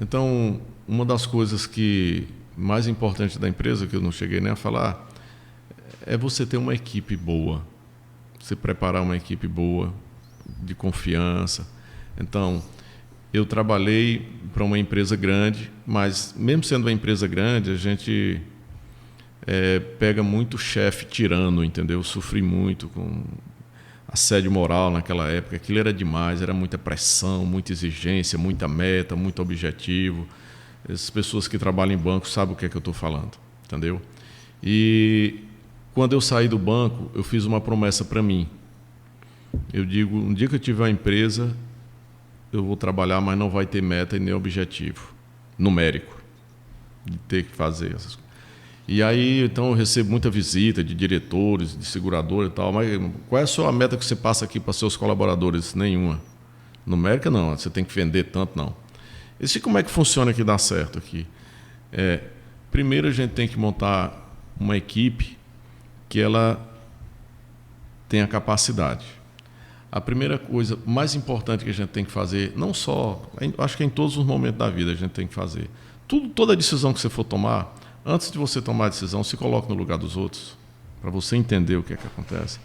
Então, uma das coisas que mais importante da empresa, que eu não cheguei nem a falar, é você ter uma equipe boa. Você preparar uma equipe boa, de confiança. Então, eu trabalhei para uma empresa grande, mas mesmo sendo uma empresa grande, a gente pega muito chefe tirano, entendeu? Eu sofri muito com assédio moral naquela época. Aquilo era demais, era muita pressão, muita exigência, muita meta, muito objetivo. As pessoas que trabalham em banco sabem o que é que eu estou falando, entendeu? E quando eu saí do banco, eu fiz uma promessa para mim. Eu digo, um dia que eu tiver uma empresa, eu vou trabalhar, mas não vai ter meta e nem objetivo numérico de ter que fazer essas coisas. E aí, então, eu recebo muita visita de diretores, de seguradora e tal, mas qual é a sua meta que você passa aqui para seus colaboradores? Nenhuma. Numérica não, você tem que vender tanto, não. E como é que funciona que dá certo aqui? Primeiro a gente tem que montar uma equipe que ela tenha capacidade. A primeira coisa mais importante que a gente tem que fazer, não só, acho que em todos os momentos da vida a gente tem que fazer, toda decisão que você for tomar, antes de você tomar a decisão, se coloque no lugar dos outros, para você entender o que é que acontece.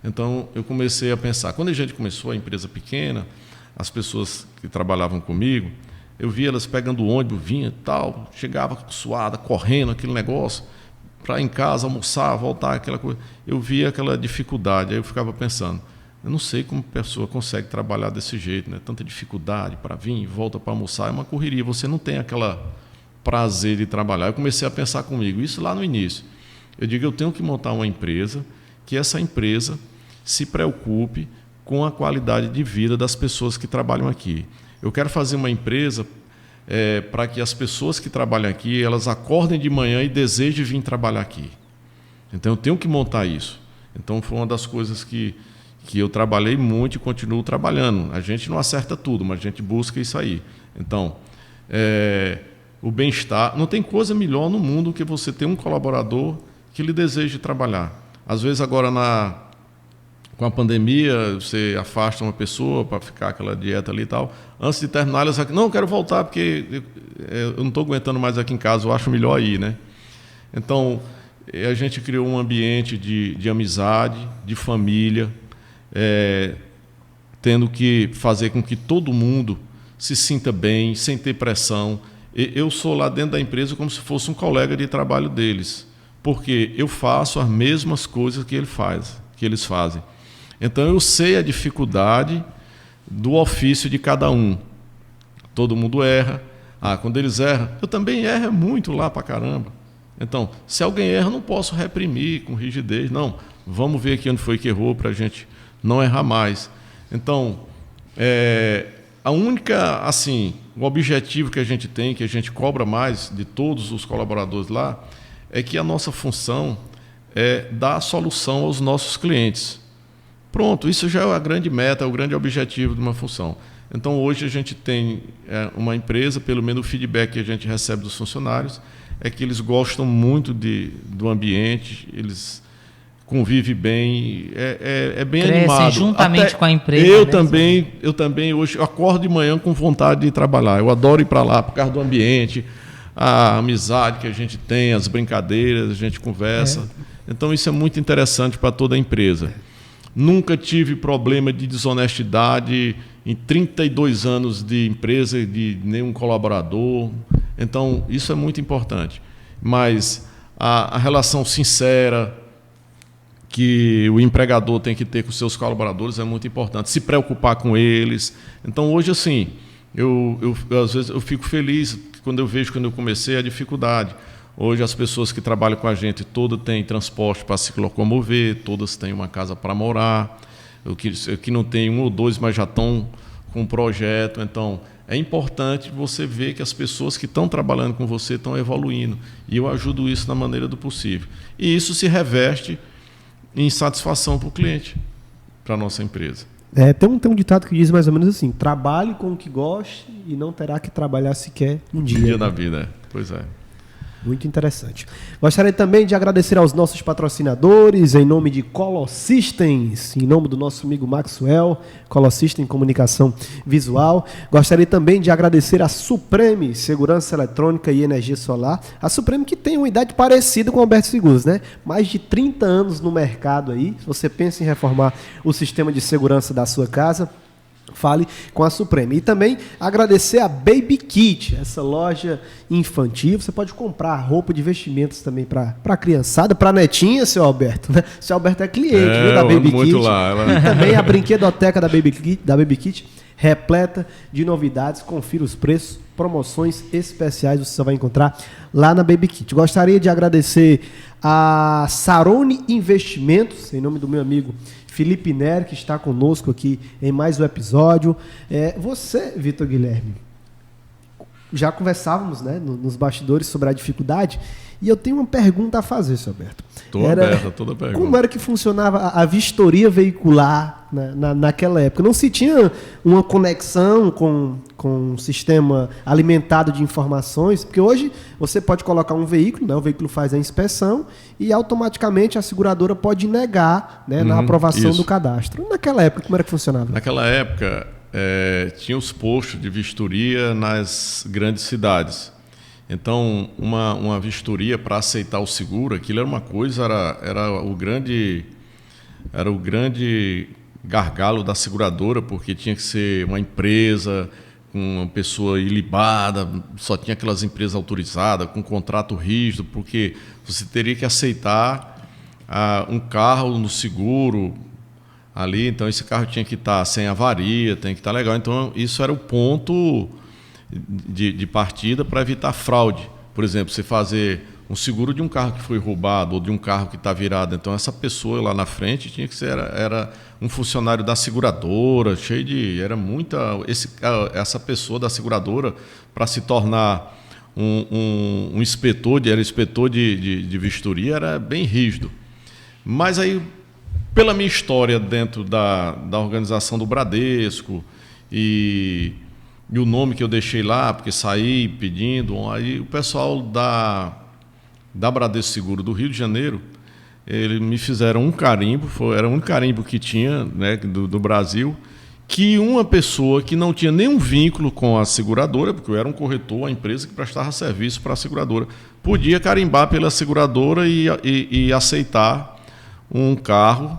Então, eu comecei a pensar, quando a gente começou a empresa pequena, as pessoas que trabalhavam comigo, eu via elas pegando o ônibus, vinha e tal, chegava suada, correndo, aquele negócio, para ir em casa, almoçar, voltar, aquela coisa. Eu via aquela dificuldade, aí eu ficava pensando, eu não sei como a pessoa consegue trabalhar desse jeito, né? Tanta dificuldade para vir e volta para almoçar, é uma correria, você não tem aquela prazer de trabalhar. Eu comecei a pensar comigo, isso lá no início. Eu digo, eu tenho que montar uma empresa, que essa empresa se preocupe com a qualidade de vida das pessoas que trabalham aqui. Eu quero fazer uma empresa para que as pessoas que trabalham aqui, elas acordem de manhã e desejem vir trabalhar aqui. Então, eu tenho que montar isso. Então, foi uma das coisas que eu trabalhei muito e continuo trabalhando. A gente não acerta tudo, mas a gente busca isso aí. Então, o bem-estar, não tem coisa melhor no mundo que você ter um colaborador que lhe deseje trabalhar. Às vezes, agora, com a pandemia, você afasta uma pessoa para ficar aquela dieta ali e tal. Antes de terminar, ela diz, não, eu quero voltar porque eu não estou aguentando mais aqui em casa, eu acho melhor ir, né? Então, a gente criou um ambiente de amizade, de família, tendo que fazer com que todo mundo se sinta bem, sem ter pressão. Eu sou lá dentro da empresa como se fosse um colega de trabalho deles, porque eu faço as mesmas coisas que eles fazem. Então, eu sei a dificuldade do ofício de cada um. Todo mundo erra. Quando eles erram, eu também erro muito lá para caramba. Então, se alguém erra, eu não posso reprimir com rigidez. Não, vamos ver aqui onde foi que errou para a gente não errar mais. Então, a única, assim, o objetivo que a gente tem, que a gente cobra mais de todos os colaboradores lá, é que a nossa função é dar solução aos nossos clientes. Pronto, isso já é a grande meta, o grande objetivo de uma função. Então, hoje a gente tem uma empresa, pelo menos o feedback que a gente recebe dos funcionários, é que eles gostam muito do ambiente, eles convive bem, é bem Crescem animado. juntamente com a empresa. Eu também hoje acordo de manhã com vontade de trabalhar. Eu adoro ir para lá por causa do ambiente, a amizade que a gente tem, as brincadeiras, a gente conversa. Então isso é muito interessante para toda a empresa. Nunca tive problema de desonestidade em 32 anos de empresa, de nenhum colaborador. Então isso é muito importante. Mas a relação sincera que o empregador tem que ter com seus colaboradores é muito importante. Se preocupar com eles. Então hoje assim, às vezes eu fico feliz quando eu vejo, quando eu comecei, a dificuldade. Hoje as pessoas que trabalham com a gente, todas têm transporte para se locomover, todas têm uma casa para morar. O que não tem um ou dois, mas já estão com um projeto. Então, é importante você ver que as pessoas que estão trabalhando com você estão evoluindo. E eu ajudo isso na maneira do possível. E isso se reveste em satisfação para o cliente, para a nossa empresa. Tem um ditado que diz mais ou menos assim: trabalhe com o que goste e não terá que trabalhar sequer um dia. Um dia da vida, pois é. Muito interessante. Gostaria também de agradecer aos nossos patrocinadores, em nome de Colosystems, em nome do nosso amigo Maxwell, Colosystems Comunicação Visual. Gostaria também de agradecer a Supreme Segurança Eletrônica e Energia Solar. A Supreme que tem uma idade parecida com o Alberto Seguros, né? Mais de 30 anos no mercado aí. Se você pensa em reformar o sistema de segurança da sua casa, fale com a Supreme. E também agradecer a Baby Kit, essa loja infantil. Você pode comprar roupa de vestimentos também para a criançada, para a netinha, seu Alberto. Né? Seu Alberto é cliente, viu, da Baby Kit. E também a brinquedoteca da Baby Kit, repleta de novidades. Confira os preços, promoções especiais, você só vai encontrar lá na Baby Kit. Gostaria de agradecer a Sarone Investimentos, em nome do meu amigo Felipe Neri, que está conosco aqui em mais um episódio. Você, Vitor Guilherme, já conversávamos, né, nos bastidores sobre a dificuldade, e eu tenho uma pergunta a fazer, seu Alberto. Estou aberta, toda a pergunta. Como era que funcionava a vistoria veicular naquela época? Não se tinha uma conexão com um sistema alimentado de informações, porque hoje você pode colocar um veículo, né, o veículo faz a inspeção e automaticamente a seguradora pode negar, né, na aprovação do cadastro. Naquela época, como era que funcionava? Naquela época, tinha os postos de vistoria nas grandes cidades. Então, uma vistoria para aceitar o seguro, aquilo era uma coisa, era o grande gargalo da seguradora, porque tinha que ser uma empresa com uma pessoa ilibada, só tinha aquelas empresas autorizadas, com contrato rígido, porque você teria que aceitar um carro no seguro ali, então esse carro tinha que estar sem avaria, tem que estar legal. Então, isso era o ponto de partida para evitar fraude. Por exemplo, você fazer um seguro de um carro que foi roubado ou de um carro que está virado. Então, essa pessoa lá na frente tinha que ser era um funcionário da seguradora, era muita... Essa pessoa da seguradora, para se tornar um inspetor, era inspetor de vistoria, era bem rígido. Mas aí, pela minha história dentro da organização do Bradesco e o nome que eu deixei lá, porque saí pedindo, aí o pessoal da Bradesco Seguro do Rio de Janeiro, eles me fizeram um carimbo, era o único carimbo que tinha, né, do Brasil, que uma pessoa que não tinha nenhum vínculo com a seguradora, porque eu era um corretor, a empresa que prestava serviço para a seguradora, podia carimbar pela seguradora e aceitar um carro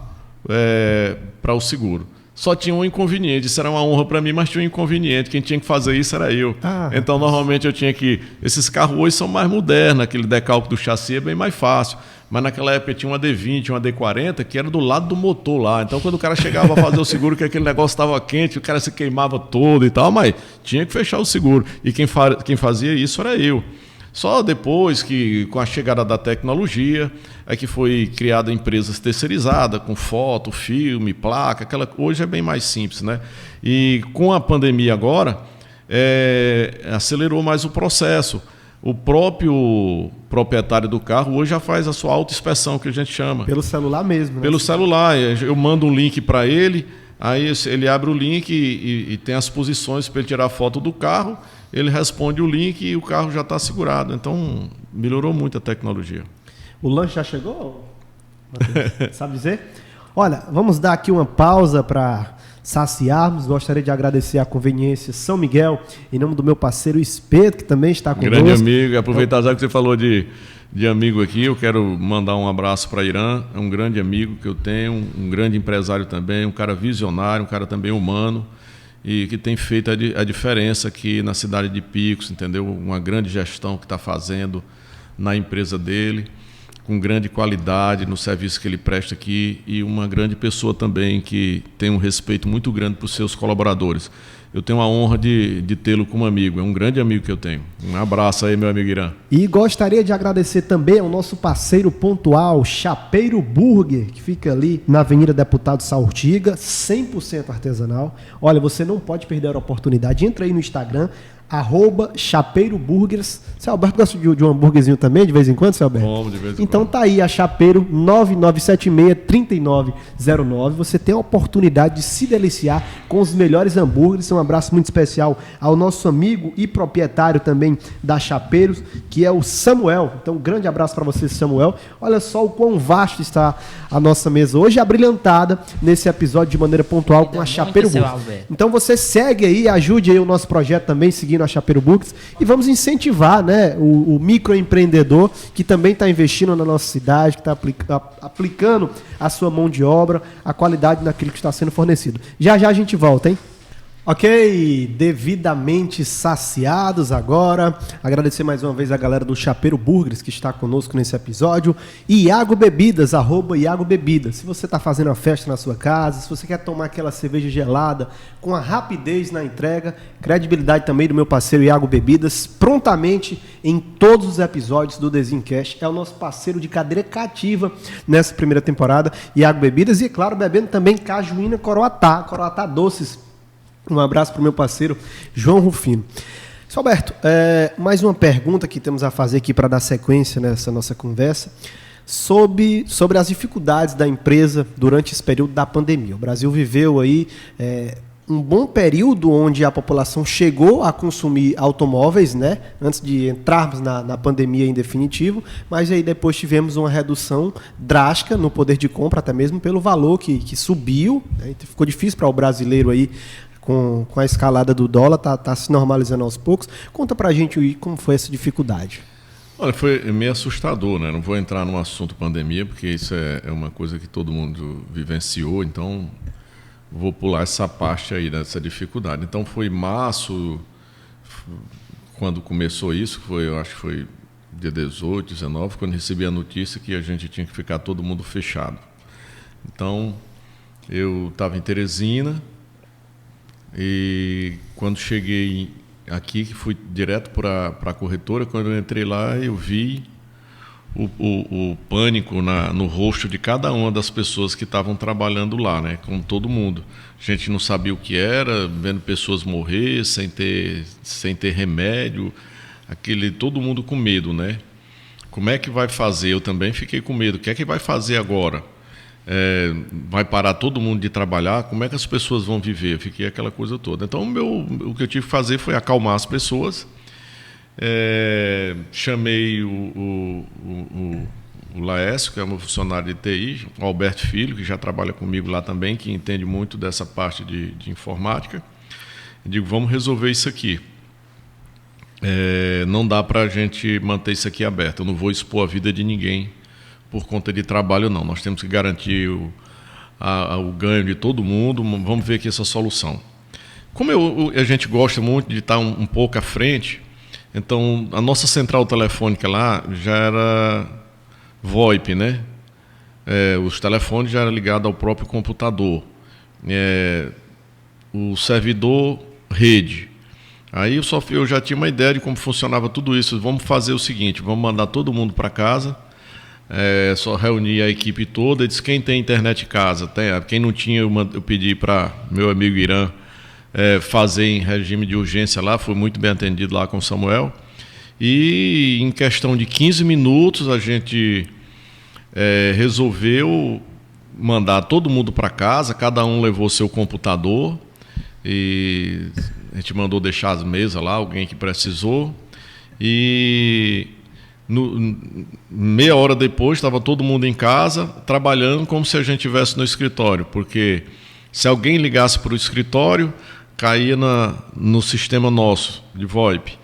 para o seguro. Só tinha um inconveniente, isso era uma honra para mim, mas tinha um inconveniente, quem tinha que fazer isso era eu. Então, normalmente, eu tinha que... Esses carros hoje são mais modernos, aquele decalque do chassi é bem mais fácil, mas naquela época tinha uma D20, uma D40, que era do lado do motor lá. Então, quando o cara chegava a fazer o seguro, que aquele negócio estava quente, o cara se queimava todo e tal, mas tinha que fechar o seguro. E quem fazia isso era eu. Só depois que, com a chegada da tecnologia, é que foi criada empresas terceirizadas, com foto, filme, placa, hoje é bem mais simples, né? E com a pandemia agora, acelerou mais o processo. O próprio proprietário do carro hoje já faz a sua autoinspeção, que a gente chama. Pelo celular mesmo, né? Pelo celular. Eu mando um link para ele, aí ele abre o link e tem as posições para ele tirar foto do carro, ele responde o link e o carro já está segurado. Então, melhorou muito a tecnologia. O lanche já chegou? Matheus? Sabe dizer? Olha, vamos dar aqui uma pausa para saciarmos. Gostaria de agradecer a conveniência São Miguel, em nome do meu parceiro Espeto, que também está conosco. Grande amigo, aproveitar já que você falou de amigo aqui, eu quero mandar um abraço para Irã, é um grande amigo que eu tenho, um grande empresário também, um cara visionário, um cara também humano, e que tem feito a diferença aqui na cidade de Picos, entendeu? Uma grande gestão que está fazendo na empresa dele, com grande qualidade no serviço que ele presta aqui, e uma grande pessoa também que tem um respeito muito grande para os seus colaboradores. Eu tenho a honra de tê-lo como amigo, é um grande amigo que eu tenho. Um abraço aí, meu amigo Irã. E gostaria de agradecer também ao nosso parceiro pontual, Chapeiro Burger, que fica ali na Avenida Deputado Saurtiga, 100% artesanal. Olha, você não pode perder a oportunidade. Entra aí no Instagram, @Chapeiro Burgers. Seu Alberto gosta de um hambúrguerzinho também, de vez em quando, seu Alberto? Como, de vez em quando. Então tá aí a Chapeiro, 9976-3909. Você tem a oportunidade de se deliciar com os melhores hambúrgueres. Um abraço muito especial ao nosso amigo e proprietário também da Chapeiros, que é o Samuel. Então um grande abraço para você, Samuel. Olha só o quão vasto está a nossa mesa hoje, abrilhantada nesse episódio de maneira pontual com a Chapeiro Burgers. Então você segue aí, ajude aí o nosso projeto também, seguindo a Chapeiro Burgers, e vamos incentivar, né, o microempreendedor que também está investindo na nossa cidade, que está aplicando a sua mão de obra, a qualidade daquilo que está sendo fornecido. Já a gente volta, hein? Ok, devidamente saciados agora. Agradecer mais uma vez a galera do Chapeiro Burgers que está conosco nesse episódio. Iago Bebidas, @Iago Bebidas. Se você está fazendo uma festa na sua casa, se você quer tomar aquela cerveja gelada com a rapidez na entrega, credibilidade também do meu parceiro Iago Bebidas, prontamente em todos os episódios do Desencast. É o nosso parceiro de cadeira cativa nessa primeira temporada, Iago Bebidas. E, claro, bebendo também Cajuína Coroatá Doces. Um abraço para o meu parceiro João Rufino. Seu Alberto, mais uma pergunta que temos a fazer aqui para dar sequência nessa nossa conversa sobre as dificuldades da empresa durante esse período da pandemia. O Brasil viveu aí um bom período onde a população chegou a consumir automóveis, né, antes de entrarmos na pandemia em definitivo, mas aí depois tivemos uma redução drástica no poder de compra, até mesmo pelo valor que subiu, né, ficou difícil para o brasileiro aí. Com a escalada do dólar, tá se normalizando aos poucos. Conta pra gente como foi essa dificuldade. Olha, foi meio assustador, né? Não vou entrar no assunto pandemia, porque isso é uma coisa que todo mundo vivenciou, então vou pular essa parte aí dessa dificuldade. Então foi março, quando começou isso, eu acho que foi dia 18, 19, quando recebi a notícia que a gente tinha que ficar todo mundo fechado. Então, eu estava em Teresina, e quando cheguei aqui, que fui direto para a corretora, quando eu entrei lá, eu vi o pânico no rosto de cada uma das pessoas que estavam trabalhando lá, né? Com todo mundo. A gente não sabia o que era, vendo pessoas morrer sem ter remédio, todo mundo com medo, né? Como é que vai fazer? Eu também fiquei com medo. O que é que vai fazer agora? Vai parar todo mundo de trabalhar? Como é que as pessoas vão viver? Fiquei aquela coisa toda. Então, o que eu tive que fazer foi acalmar as pessoas. Chamei o Laércio, que é um funcionário de TI, o Alberto Filho, que já trabalha comigo lá também, que entende muito dessa parte de informática. Eu digo, vamos resolver isso aqui. Não dá para a gente manter isso aqui aberto. Eu não vou expor a vida de ninguém por conta de trabalho, não. Nós temos que garantir o ganho de todo mundo. Vamos ver aqui essa solução. Como a gente gosta muito de estar um pouco à frente, então a nossa central telefônica lá já era VoIP, né? Os telefones já eram ligados ao próprio computador. O servidor, rede. Aí eu já tinha uma ideia de como funcionava tudo isso. Vamos fazer o seguinte, vamos mandar todo mundo para casa, só reunir a equipe toda. Eu disse, quem tem internet em casa? Quem não tinha, eu pedi para meu amigo Irã fazer em regime de urgência lá, foi muito bem atendido lá com o Samuel. E em questão de 15 minutos a gente resolveu mandar todo mundo para casa, cada um levou seu computador e a gente mandou deixar as mesas lá, alguém que precisou. E Meia hora depois, estava todo mundo em casa, trabalhando como se a gente estivesse no escritório, porque se alguém ligasse para o escritório, caía no sistema nosso, de VoIP.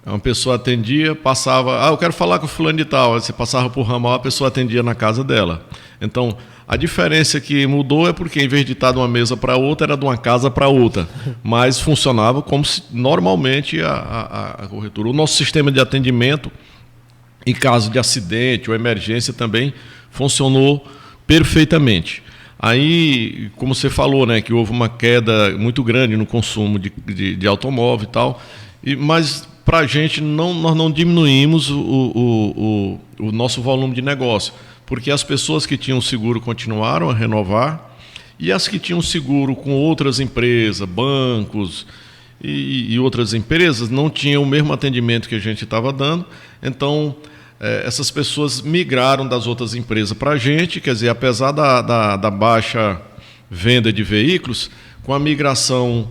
Uma pessoa atendia, passava, eu quero falar com o fulano de tal, aí você passava por ramal, a pessoa atendia na casa dela. Então, a diferença que mudou é porque, em vez de estar de uma mesa para outra, era de uma casa para outra. Mas funcionava como se normalmente a corretora. O nosso sistema de atendimento, em caso de acidente ou emergência, também funcionou perfeitamente. Aí, como você falou, né, que houve uma queda muito grande no consumo de automóvel e tal, mas para a gente nós não diminuímos o nosso volume de negócio, porque as pessoas que tinham seguro continuaram a renovar e as que tinham seguro com outras empresas, bancos e outras empresas, não tinham o mesmo atendimento que a gente estava dando. Então, essas pessoas migraram das outras empresas para a gente, quer dizer, apesar da baixa venda de veículos, com a migração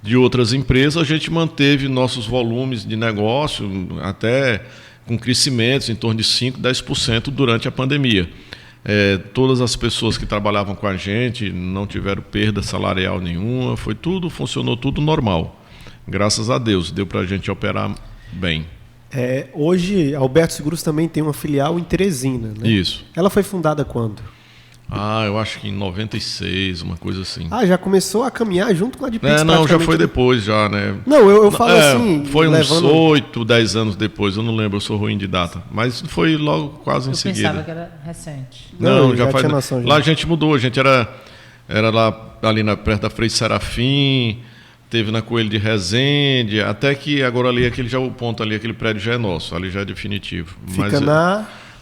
de outras empresas, a gente manteve nossos volumes de negócio até com crescimentos em torno de 5%, 10% durante a pandemia. Todas as pessoas que trabalhavam com a gente não tiveram perda salarial nenhuma, funcionou tudo normal. Graças a Deus, deu para a gente operar bem. Hoje, a Alberto Seguros também tem uma filial em Teresina, né? Isso. Ela foi fundada quando? Eu acho que em 96, uma coisa assim. Já começou a caminhar junto com a de Pix? Não, já foi depois, já, né? Não, eu falo assim... Foi uns 8, 10 anos depois, eu não lembro, eu sou ruim de data. Mas foi logo quase em seguida. Eu pensava que era recente. Não, já faz... tinha noção, lá a gente mudou, a gente era lá ali perto da Frei Serafim, teve na Coelho de Resende, até que agora ali, o ponto ali, aquele prédio já é nosso, ali já é definitivo. Fica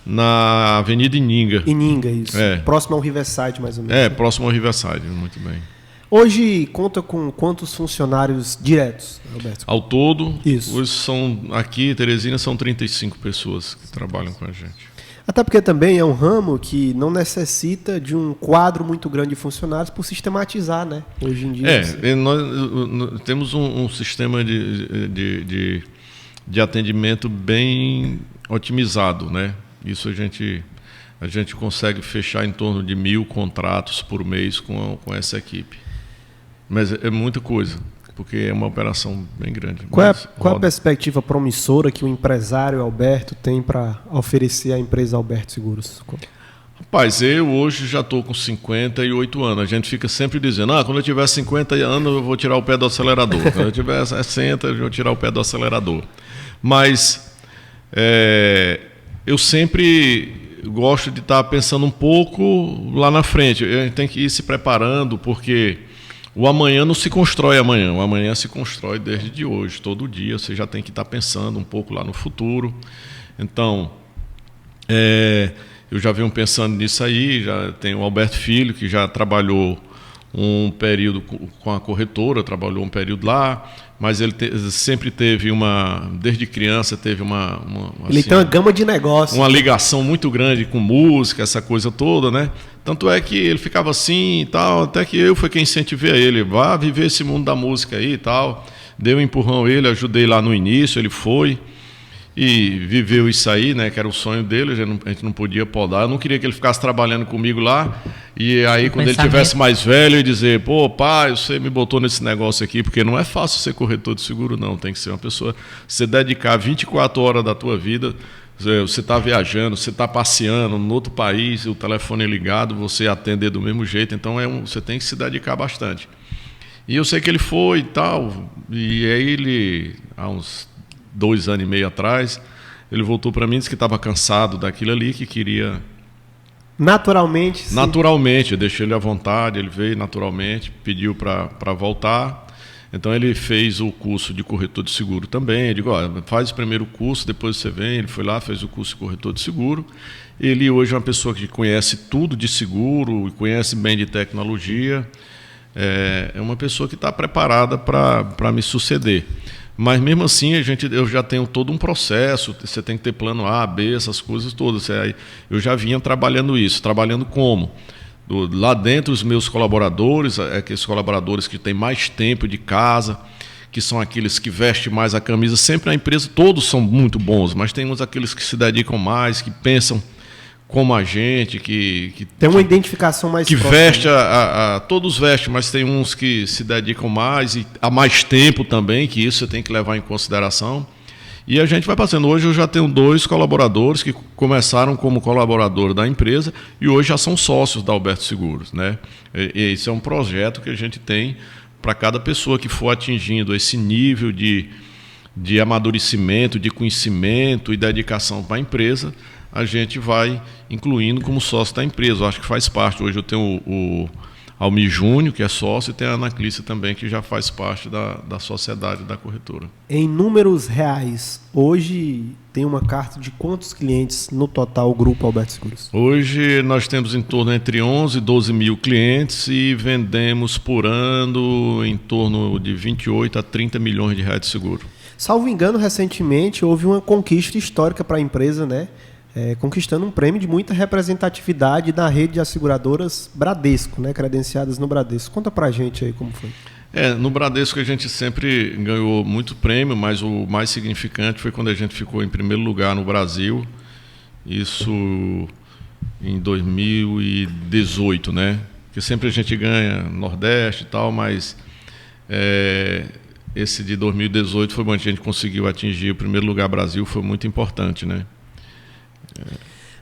na Avenida Ininga. Ininga, isso. Próximo ao Riverside, mais ou menos. Próximo ao Riverside, muito bem. Hoje conta com quantos funcionários diretos, Alberto? Ao todo, isso. Hoje aqui em Teresina, são 35 pessoas que trabalham com a gente. Até porque também é um ramo que não necessita de um quadro muito grande de funcionários por sistematizar, né? Hoje em dia. Nós temos um sistema de atendimento bem otimizado, né? Isso a gente consegue fechar em torno de 1.000 contratos por mês com essa equipe. Mas é muita coisa, porque é uma operação bem grande. Qual é a perspectiva promissora que o empresário Alberto tem para oferecer à empresa Alberto Seguros? Rapaz, eu hoje já estou com 58 anos. A gente fica sempre dizendo, quando eu tiver 50 anos eu vou tirar o pé do acelerador. Quando eu tiver 60 eu vou tirar o pé do acelerador. Mas eu sempre gosto de estar pensando um pouco lá na frente. A gente tem que ir se preparando, porque o amanhã não se constrói amanhã. O amanhã se constrói desde hoje, todo dia. Você já tem que estar pensando um pouco lá no futuro. Então, eu já venho pensando nisso aí. Já tenho o Alberto Filho, que já trabalhou um período com a corretora, trabalhou um período lá, mas ele sempre teve desde criança teve ele tem uma gama de negócios, uma ligação muito grande com música, essa coisa toda, né? Tanto é que ele ficava assim e tal, até que eu fui quem incentivei ele, vá viver esse mundo da música aí e tal, dei um empurrão a ele, ajudei lá no início, ele foi e viveu isso aí, né, que era o sonho dele, a gente não podia podar. Eu não queria que ele ficasse trabalhando comigo lá, e aí quando ele tivesse mais velho, eu dizer, pô, pai, você me botou nesse negócio aqui, porque não é fácil ser corretor de seguro, não. Tem que ser uma pessoa, você dedicar 24 horas da tua vida, você está viajando, você está passeando no outro país, o telefone é ligado, você atender do mesmo jeito, então você tem que se dedicar bastante. E eu sei que ele foi e tal, e aí ele, há uns 2 anos e meio atrás, ele voltou para mim, disse que estava cansado daquilo ali, que queria... Naturalmente, sim. Naturalmente, eu deixei ele à vontade, ele veio naturalmente, pediu para voltar. Então ele fez o curso de corretor de seguro também. Eu digo, faz o primeiro curso, depois você vem. Ele foi lá, fez o curso de corretor de seguro. Ele hoje é uma pessoa que conhece tudo de seguro e conhece bem de tecnologia. É uma pessoa que está preparada para me suceder. Mas mesmo assim, eu já tenho todo um processo, você tem que ter plano A, B, essas coisas todas. Eu já vinha trabalhando isso. Trabalhando como? Lá dentro, os meus colaboradores, aqueles colaboradores que têm mais tempo de casa, que são aqueles que vestem mais a camisa. Sempre na empresa, todos são muito bons, mas tem uns aqueles que se dedicam mais, que pensam como a gente, que tem uma identificação mais que próxima. Veste todos vestem, mas tem uns que se dedicam mais e há mais tempo também, que isso você tem que levar em consideração. E a gente vai passando. Hoje eu já tenho 2 colaboradores que começaram como colaborador da empresa e hoje já são sócios da Alberto Seguros, né? E esse é um projeto que a gente tem para cada pessoa que for atingindo esse nível de amadurecimento, de conhecimento e dedicação para a empresa, a gente vai incluindo como sócio da empresa. Eu acho que faz parte. Hoje eu tenho o Almi Júnior, que é sócio, e tem a Ana Clícia também, que já faz parte da sociedade da corretora. Em números reais, hoje tem uma carta de quantos clientes no total o Grupo Alberto Seguros? Hoje nós temos em torno entre 11 e 12 mil clientes e vendemos por ano em torno de 28 a 30 milhões de reais de seguro. Salvo engano, recentemente houve uma conquista histórica para a empresa, né? Conquistando um prêmio de muita representatividade na rede de asseguradoras Bradesco, né? Credenciadas no Bradesco. Conta pra gente aí como foi. No Bradesco a gente sempre ganhou muito prêmio, mas o mais significante foi quando a gente ficou em primeiro lugar no Brasil, isso em 2018, né? Porque sempre a gente ganha Nordeste e tal, mas esse de 2018 foi onde a gente conseguiu atingir o primeiro lugar Brasil, foi muito importante, né?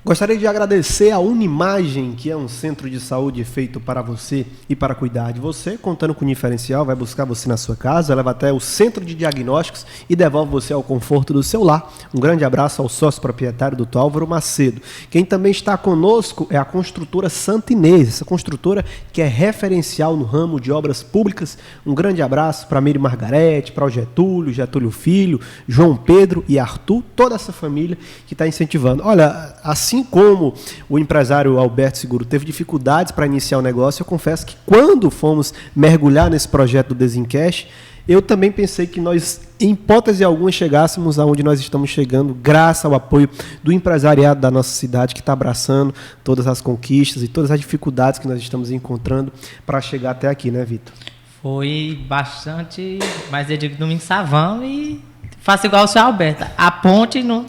Gostaria de agradecer a Unimagem, que é um centro de saúde feito para você e para cuidar de você, contando com o diferencial, vai buscar você na sua casa, leva até o centro de diagnósticos e devolve você ao conforto do seu lar. Um grande abraço ao sócio proprietário, Dr. Álvaro Macedo. Quem também está conosco é a construtora Santa Inês, essa construtora que é referencial no ramo de obras públicas. Um grande abraço para a Miri Margarete, para o Getúlio Filho, João Pedro e Arthur, toda essa família que está incentivando. Olha, assim como o empresário Alberto Seguro teve dificuldades para iniciar o negócio, eu confesso que quando fomos mergulhar nesse projeto do Desencash, eu também pensei que nós, em hipótese alguma, chegássemos aonde nós estamos chegando, graças ao apoio do empresariado da nossa cidade, que está abraçando todas as conquistas e todas as dificuldades que nós estamos encontrando para chegar até aqui, né, Vitor? Foi bastante, mas eu digo domingo savão e faço igual o seu Alberto. A ponte não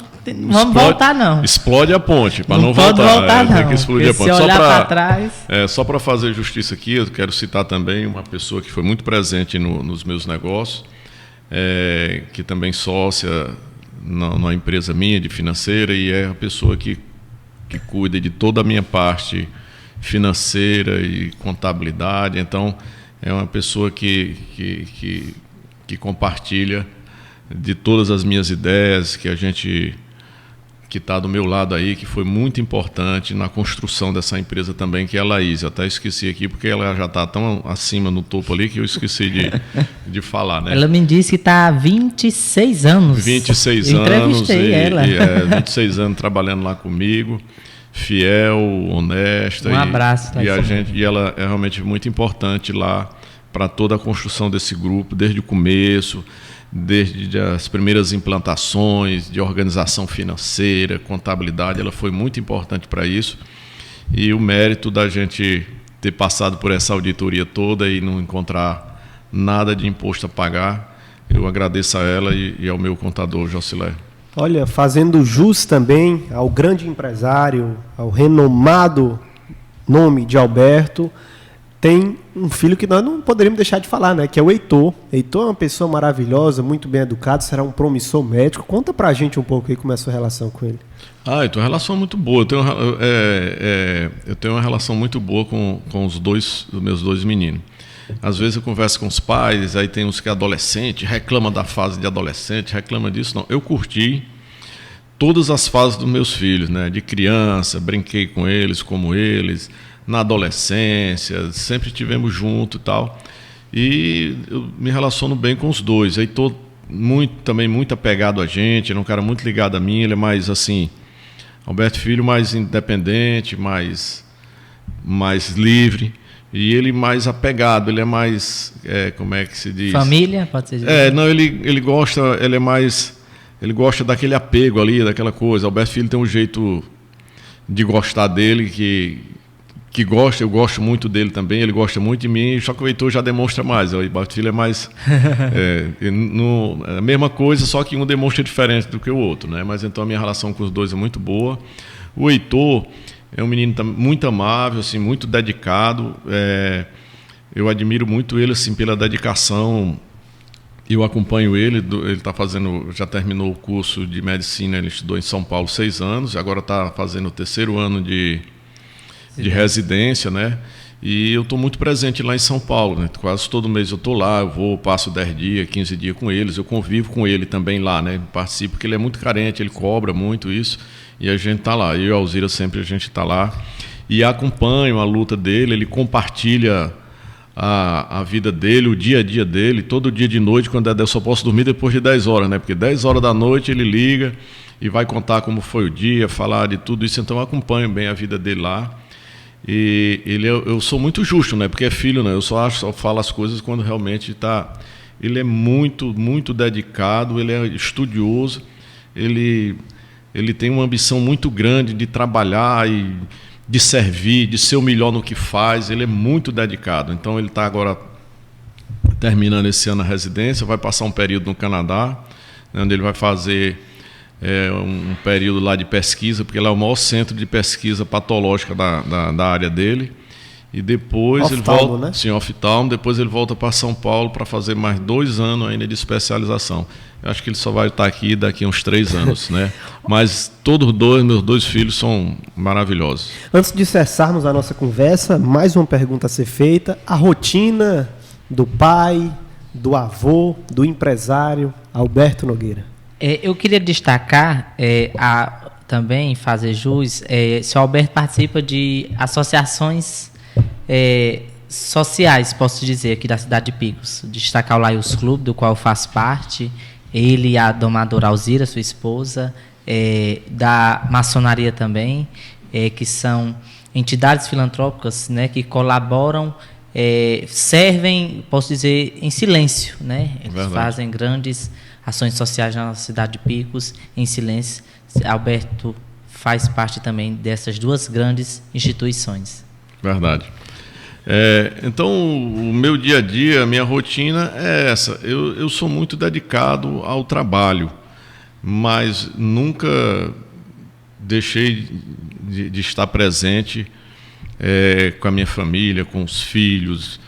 vamos voltar, não. Explode a ponte, para não voltar. Não pode voltar, não. Tem que explodir a ponte. Se olhar para trás... Só para fazer justiça aqui, eu quero citar também uma pessoa que foi muito presente nos meus negócios, que também sócia na empresa minha de financeira e é a pessoa que cuida de toda a minha parte financeira e contabilidade. Então, é uma pessoa que compartilha de todas as minhas ideias, que está do meu lado aí, que foi muito importante na construção dessa empresa também, que é a Laís. Eu até esqueci aqui, porque ela já está tão acima no topo ali, que eu esqueci de falar, né? Ela me disse que está há 26 anos. 26 eu anos. Entrevistei ela. 26 anos trabalhando lá comigo, fiel, honesta. Um abraço. E ela é realmente muito importante lá para toda a construção desse grupo, desde o começo, desde as primeiras implantações de organização financeira, contabilidade. Ela foi muito importante para isso, e o mérito da gente ter passado por essa auditoria toda e não encontrar nada de imposto a pagar, eu agradeço a ela e ao meu contador Jocilé. Olha, fazendo jus também ao grande empresário, ao renomado nome de Alberto, tem um filho que nós não poderíamos deixar de falar, né? Que é o Heitor. Heitor é uma pessoa maravilhosa, muito bem educado, será um promissor médico. Conta pra gente um pouco aí como é a sua relação com ele. Então, a relação é muito boa. Eu tenho uma relação muito boa com os meus dois meninos. Às vezes eu converso com os pais, aí tem uns que é adolescente, reclama da fase de adolescente, reclama disso. Não, eu curti todas as fases dos meus filhos, né? De criança, brinquei com eles, como eles, na adolescência, sempre estivemos juntos e tal. E eu me relaciono bem com os dois. Aí estou também muito apegado a gente, ele é um cara muito ligado a mim, ele é mais assim, Alberto Filho mais independente, mais livre, e ele mais apegado, ele é mais, como é que se diz? Família, pode ser? Não, ele gosta daquele apego ali, daquela coisa. Alberto Filho tem um jeito de gostar dele que gosta, eu gosto muito dele também, ele gosta muito de mim, só que o Heitor já demonstra mais, o Hilberto Filho é mais... a mesma coisa, só que um demonstra diferente do que o outro, né? Mas então a minha relação com os dois é muito boa. O Heitor é um menino muito amável, assim, muito dedicado, eu admiro muito ele assim, pela dedicação. Eu acompanho ele está fazendo, já terminou o curso de medicina, ele estudou em São Paulo 6 anos, agora está fazendo o 3º ano de residência, né? E eu estou muito presente lá em São Paulo, né? Quase todo mês eu estou lá, eu vou, passo 10 dias, 15 dias com eles, eu convivo com ele também lá, né? Participo, porque ele é muito carente, ele cobra muito isso, e a gente está lá. Eu e a Alzira sempre a gente está lá e acompanho a luta dele, ele compartilha a vida dele, o dia a dia dele, todo dia de noite, quando eu só posso dormir depois de 10 horas, né? Porque 10 horas da noite ele liga e vai contar como foi o dia, falar de tudo isso, então eu acompanho bem a vida dele lá. E eu sou muito justo, né? Porque é filho, né? Eu só falo as coisas quando realmente está. Ele é muito, muito dedicado, ele é estudioso, ele tem uma ambição muito grande de trabalhar e de servir, de ser o melhor no que faz. Ele é muito dedicado. Então ele está agora terminando esse ano a residência, vai passar um período no Canadá, né, onde ele vai fazer um período lá de pesquisa, porque lá é o maior centro de pesquisa patológica da área dele. E depois ele volta, né? Sim, oftalmo. Depois ele volta para São Paulo para fazer mais 2 anos ainda de especialização. Eu acho que ele só vai estar aqui daqui a uns 3 anos, né? Mas meus 2 filhos são maravilhosos. Antes de cessarmos a nossa conversa, mais uma pergunta a ser feita: a rotina do pai, do avô, do empresário Alberto Nogueira. Eu queria destacar, também fazer jus, se o Alberto participa de associações sociais, posso dizer, aqui da cidade de Picos. Destacar o Laios Clube, do qual eu faço parte, ele e a domadora Alzira, sua esposa, da maçonaria também, que são entidades filantrópicas, né, que colaboram, servem, posso dizer, em silêncio, né? Eles fazem grandes ações sociais na cidade de Picos, em silêncio. Alberto faz parte também dessas 2 grandes instituições. Verdade. Então, o meu dia a dia, a minha rotina é essa. Eu sou muito dedicado ao trabalho, mas nunca deixei de estar presente com a minha família, com os filhos,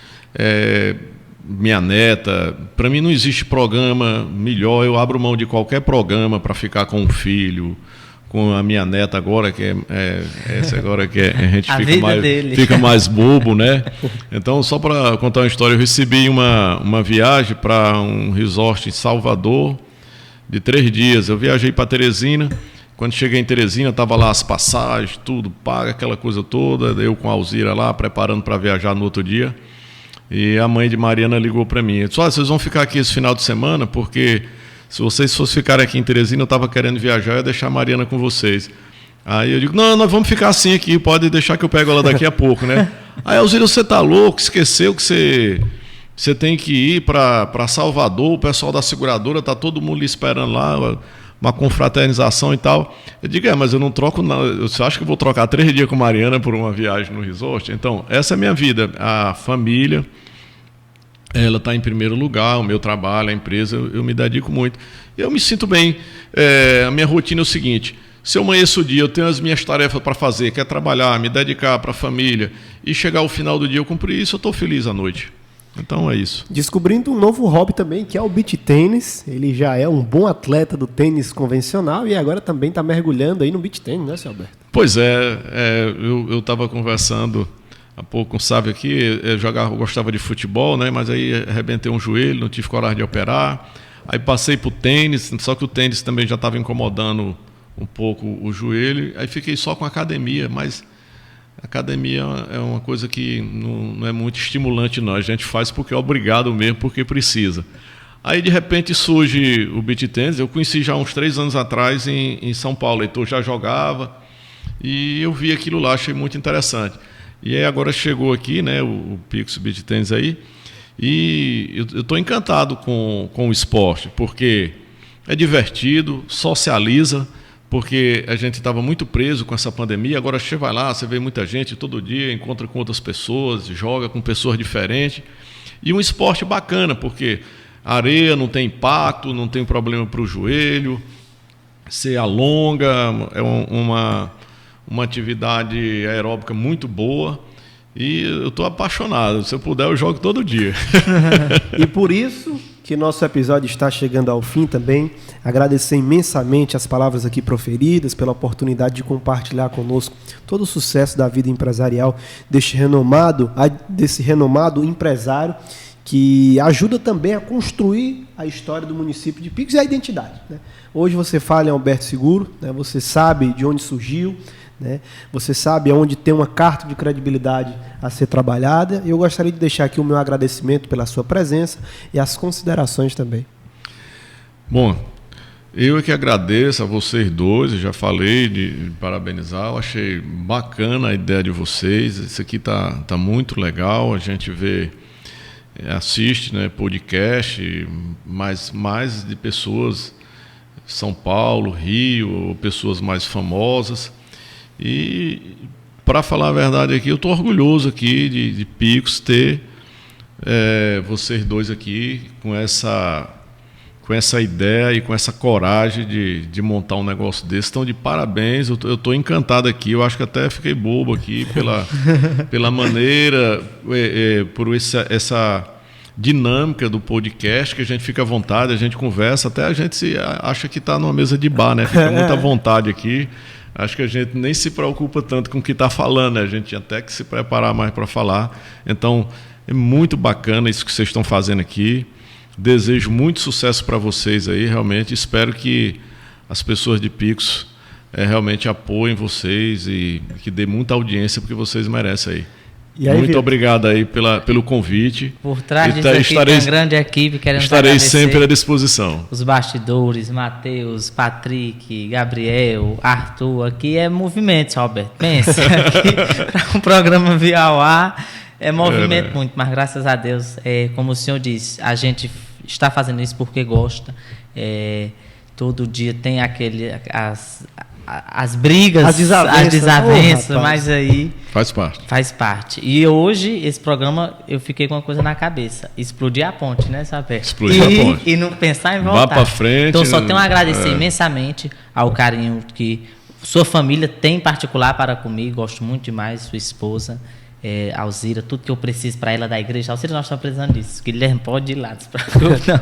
minha neta. Para mim não existe programa melhor, eu abro mão de qualquer programa para ficar com o filho, com a minha neta agora, que essa agora que a gente fica mais bobo, né? Então, só para contar uma história, eu recebi uma viagem para um resort em Salvador de 3 dias. Eu viajei para Teresina. Quando cheguei em Teresina, estava lá as passagens, tudo paga, aquela coisa toda. Eu com a Alzira lá, preparando para viajar no outro dia. E a mãe de Mariana ligou para mim. Disse: vocês vão ficar aqui esse final de semana, porque se vocês fossem ficar aqui em Teresina, eu estava querendo viajar, eu ia deixar a Mariana com vocês. Aí eu digo: não, nós vamos ficar assim aqui, pode deixar que eu pego ela daqui a pouco, né? Aí a Alzira: você está louco, esqueceu que você tem que ir para Salvador, o pessoal da seguradora, está todo mundo lhe esperando lá, uma confraternização e tal. Eu digo: mas eu não troco, não. Você acha que eu vou trocar 3 dias com Mariana por uma viagem no resort? Então, essa é a minha vida. A família, ela está em primeiro lugar, o meu trabalho, a empresa, eu me dedico muito. Eu me sinto bem. A minha rotina é o seguinte: se eu amanheço o dia, eu tenho as minhas tarefas para fazer, que é trabalhar, me dedicar para a família, e chegar ao final do dia eu cumprir isso, eu estou feliz à noite. Então é isso. Descobrindo um novo hobby também, que é o beach tênis. Ele já é um bom atleta do tênis convencional e agora também está mergulhando aí no beach tênis, né, seu Alberto? Pois eu estava conversando há pouco com o Sávio aqui. Eu gostava de futebol, né, mas aí arrebentei um joelho, não tive coragem de operar. Aí passei para o tênis, só que o tênis também já estava incomodando um pouco o joelho. Aí fiquei só com a academia, mas a academia é uma coisa que não é muito estimulante, não. A gente faz porque é obrigado mesmo, porque precisa. Aí, de repente, surge o beach tennis. Eu conheci já uns 3 anos atrás em São Paulo. Então, já jogava e eu vi aquilo lá, achei muito interessante. E aí agora chegou aqui, né, o Picos Beach Tennis aí, e eu estou encantado com o esporte, porque é divertido, socializa, porque a gente estava muito preso com essa pandemia. Agora você vai lá, você vê muita gente todo dia, encontra com outras pessoas, joga com pessoas diferentes. E um esporte bacana, porque a areia não tem impacto, não tem problema para o joelho, você alonga, é uma atividade aeróbica muito boa. E eu estou apaixonado. Se eu puder, eu jogo todo dia. E por isso que nosso episódio está chegando ao fim também. Agradecer imensamente as palavras aqui proferidas, pela oportunidade de compartilhar conosco todo o sucesso da vida empresarial desse renomado empresário, que ajuda também a construir a história do município de Picos e a identidade, né? Hoje você fala em Alberto Seguro, né? Você sabe de onde surgiu, né? Você sabe aonde tem uma carta de credibilidade a ser trabalhada. Eu gostaria de deixar aqui o meu agradecimento pela sua presença e as considerações também. Bom, eu é que agradeço a vocês dois. Eu já falei de parabenizar. Eu achei bacana a ideia de vocês. Isso aqui tá muito legal. A gente vê, assiste, né, podcast, mais de pessoas São Paulo, Rio, pessoas mais famosas. E, para falar a verdade aqui, eu estou orgulhoso aqui de Picos ter vocês dois aqui com essa ideia e com essa coragem de montar um negócio desse. Então, de parabéns, eu estou encantado aqui. Eu acho que até fiquei bobo aqui pela maneira, por essa dinâmica do podcast, que a gente fica à vontade, a gente conversa, até a gente acha que está numa mesa de bar, né? Fica muito à vontade aqui. Acho que a gente nem se preocupa tanto com o que está falando, né? A gente tinha até que se preparar mais para falar. Então, é muito bacana isso que vocês estão fazendo aqui. Desejo muito sucesso para vocês aí, realmente. Espero que as pessoas de Picos realmente apoiem vocês e que dê muita audiência, porque vocês merecem aí. E aí, muito obrigado aí pelo convite. Por trás disso aqui tem uma grande equipe. Estarei sempre à disposição. Os bastidores, Matheus, Patrick, Gabriel, Arthur. Aqui é movimento, Alberto. Pensa, aqui para um programa via ao ar é movimento muito, mas graças a Deus, como o senhor disse, a gente está fazendo isso porque gosta. Todo dia tem as brigas, as desavenças, mas aí faz parte. E hoje, esse programa, eu fiquei com uma coisa na cabeça: explodir a ponte, né, Sapé? Explodir a ponte. E não pensar em voltar. Vá para frente. Então, só tenho a agradecer imensamente ao carinho que sua família tem em particular para comigo. Gosto muito demais, sua esposa, Alzira, tudo que eu preciso para ela da igreja. Alzira, nós estamos precisando disso. Guilherme, pode ir lá, não.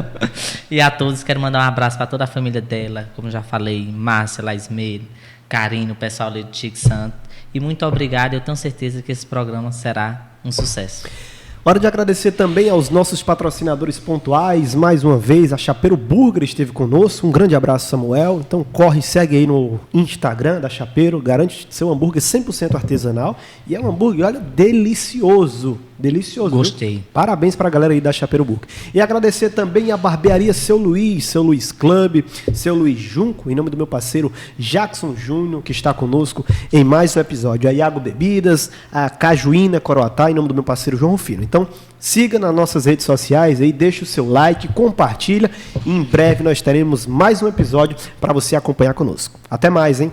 E a todos, quero mandar um abraço para toda a família dela, como já falei, Márcia, Laismeire, Carino, o pessoal ali de Chico Santo. E muito obrigado, eu tenho certeza que esse programa será um sucesso. Hora de agradecer também aos nossos patrocinadores pontuais. Mais uma vez, a Chapeiro Burger esteve conosco. Um grande abraço, Samuel. Então corre e segue aí no Instagram da Chapeiro. Garante seu hambúrguer 100% artesanal. E é um hambúrguer, olha, delicioso. Delicioso. Gostei. Viu? Parabéns para a galera aí da Chapeiro Burger. E agradecer também a barbearia Seu Luiz Club, Seu Luiz Junco, em nome do meu parceiro Jackson Júnior, que está conosco em mais um episódio. A Iago Bebidas, a Cajuína Coroatá, em nome do meu parceiro João Rufino. Então, siga nas nossas redes sociais aí, deixa o seu like, compartilha. E em breve nós teremos mais um episódio para você acompanhar conosco. Até mais, hein?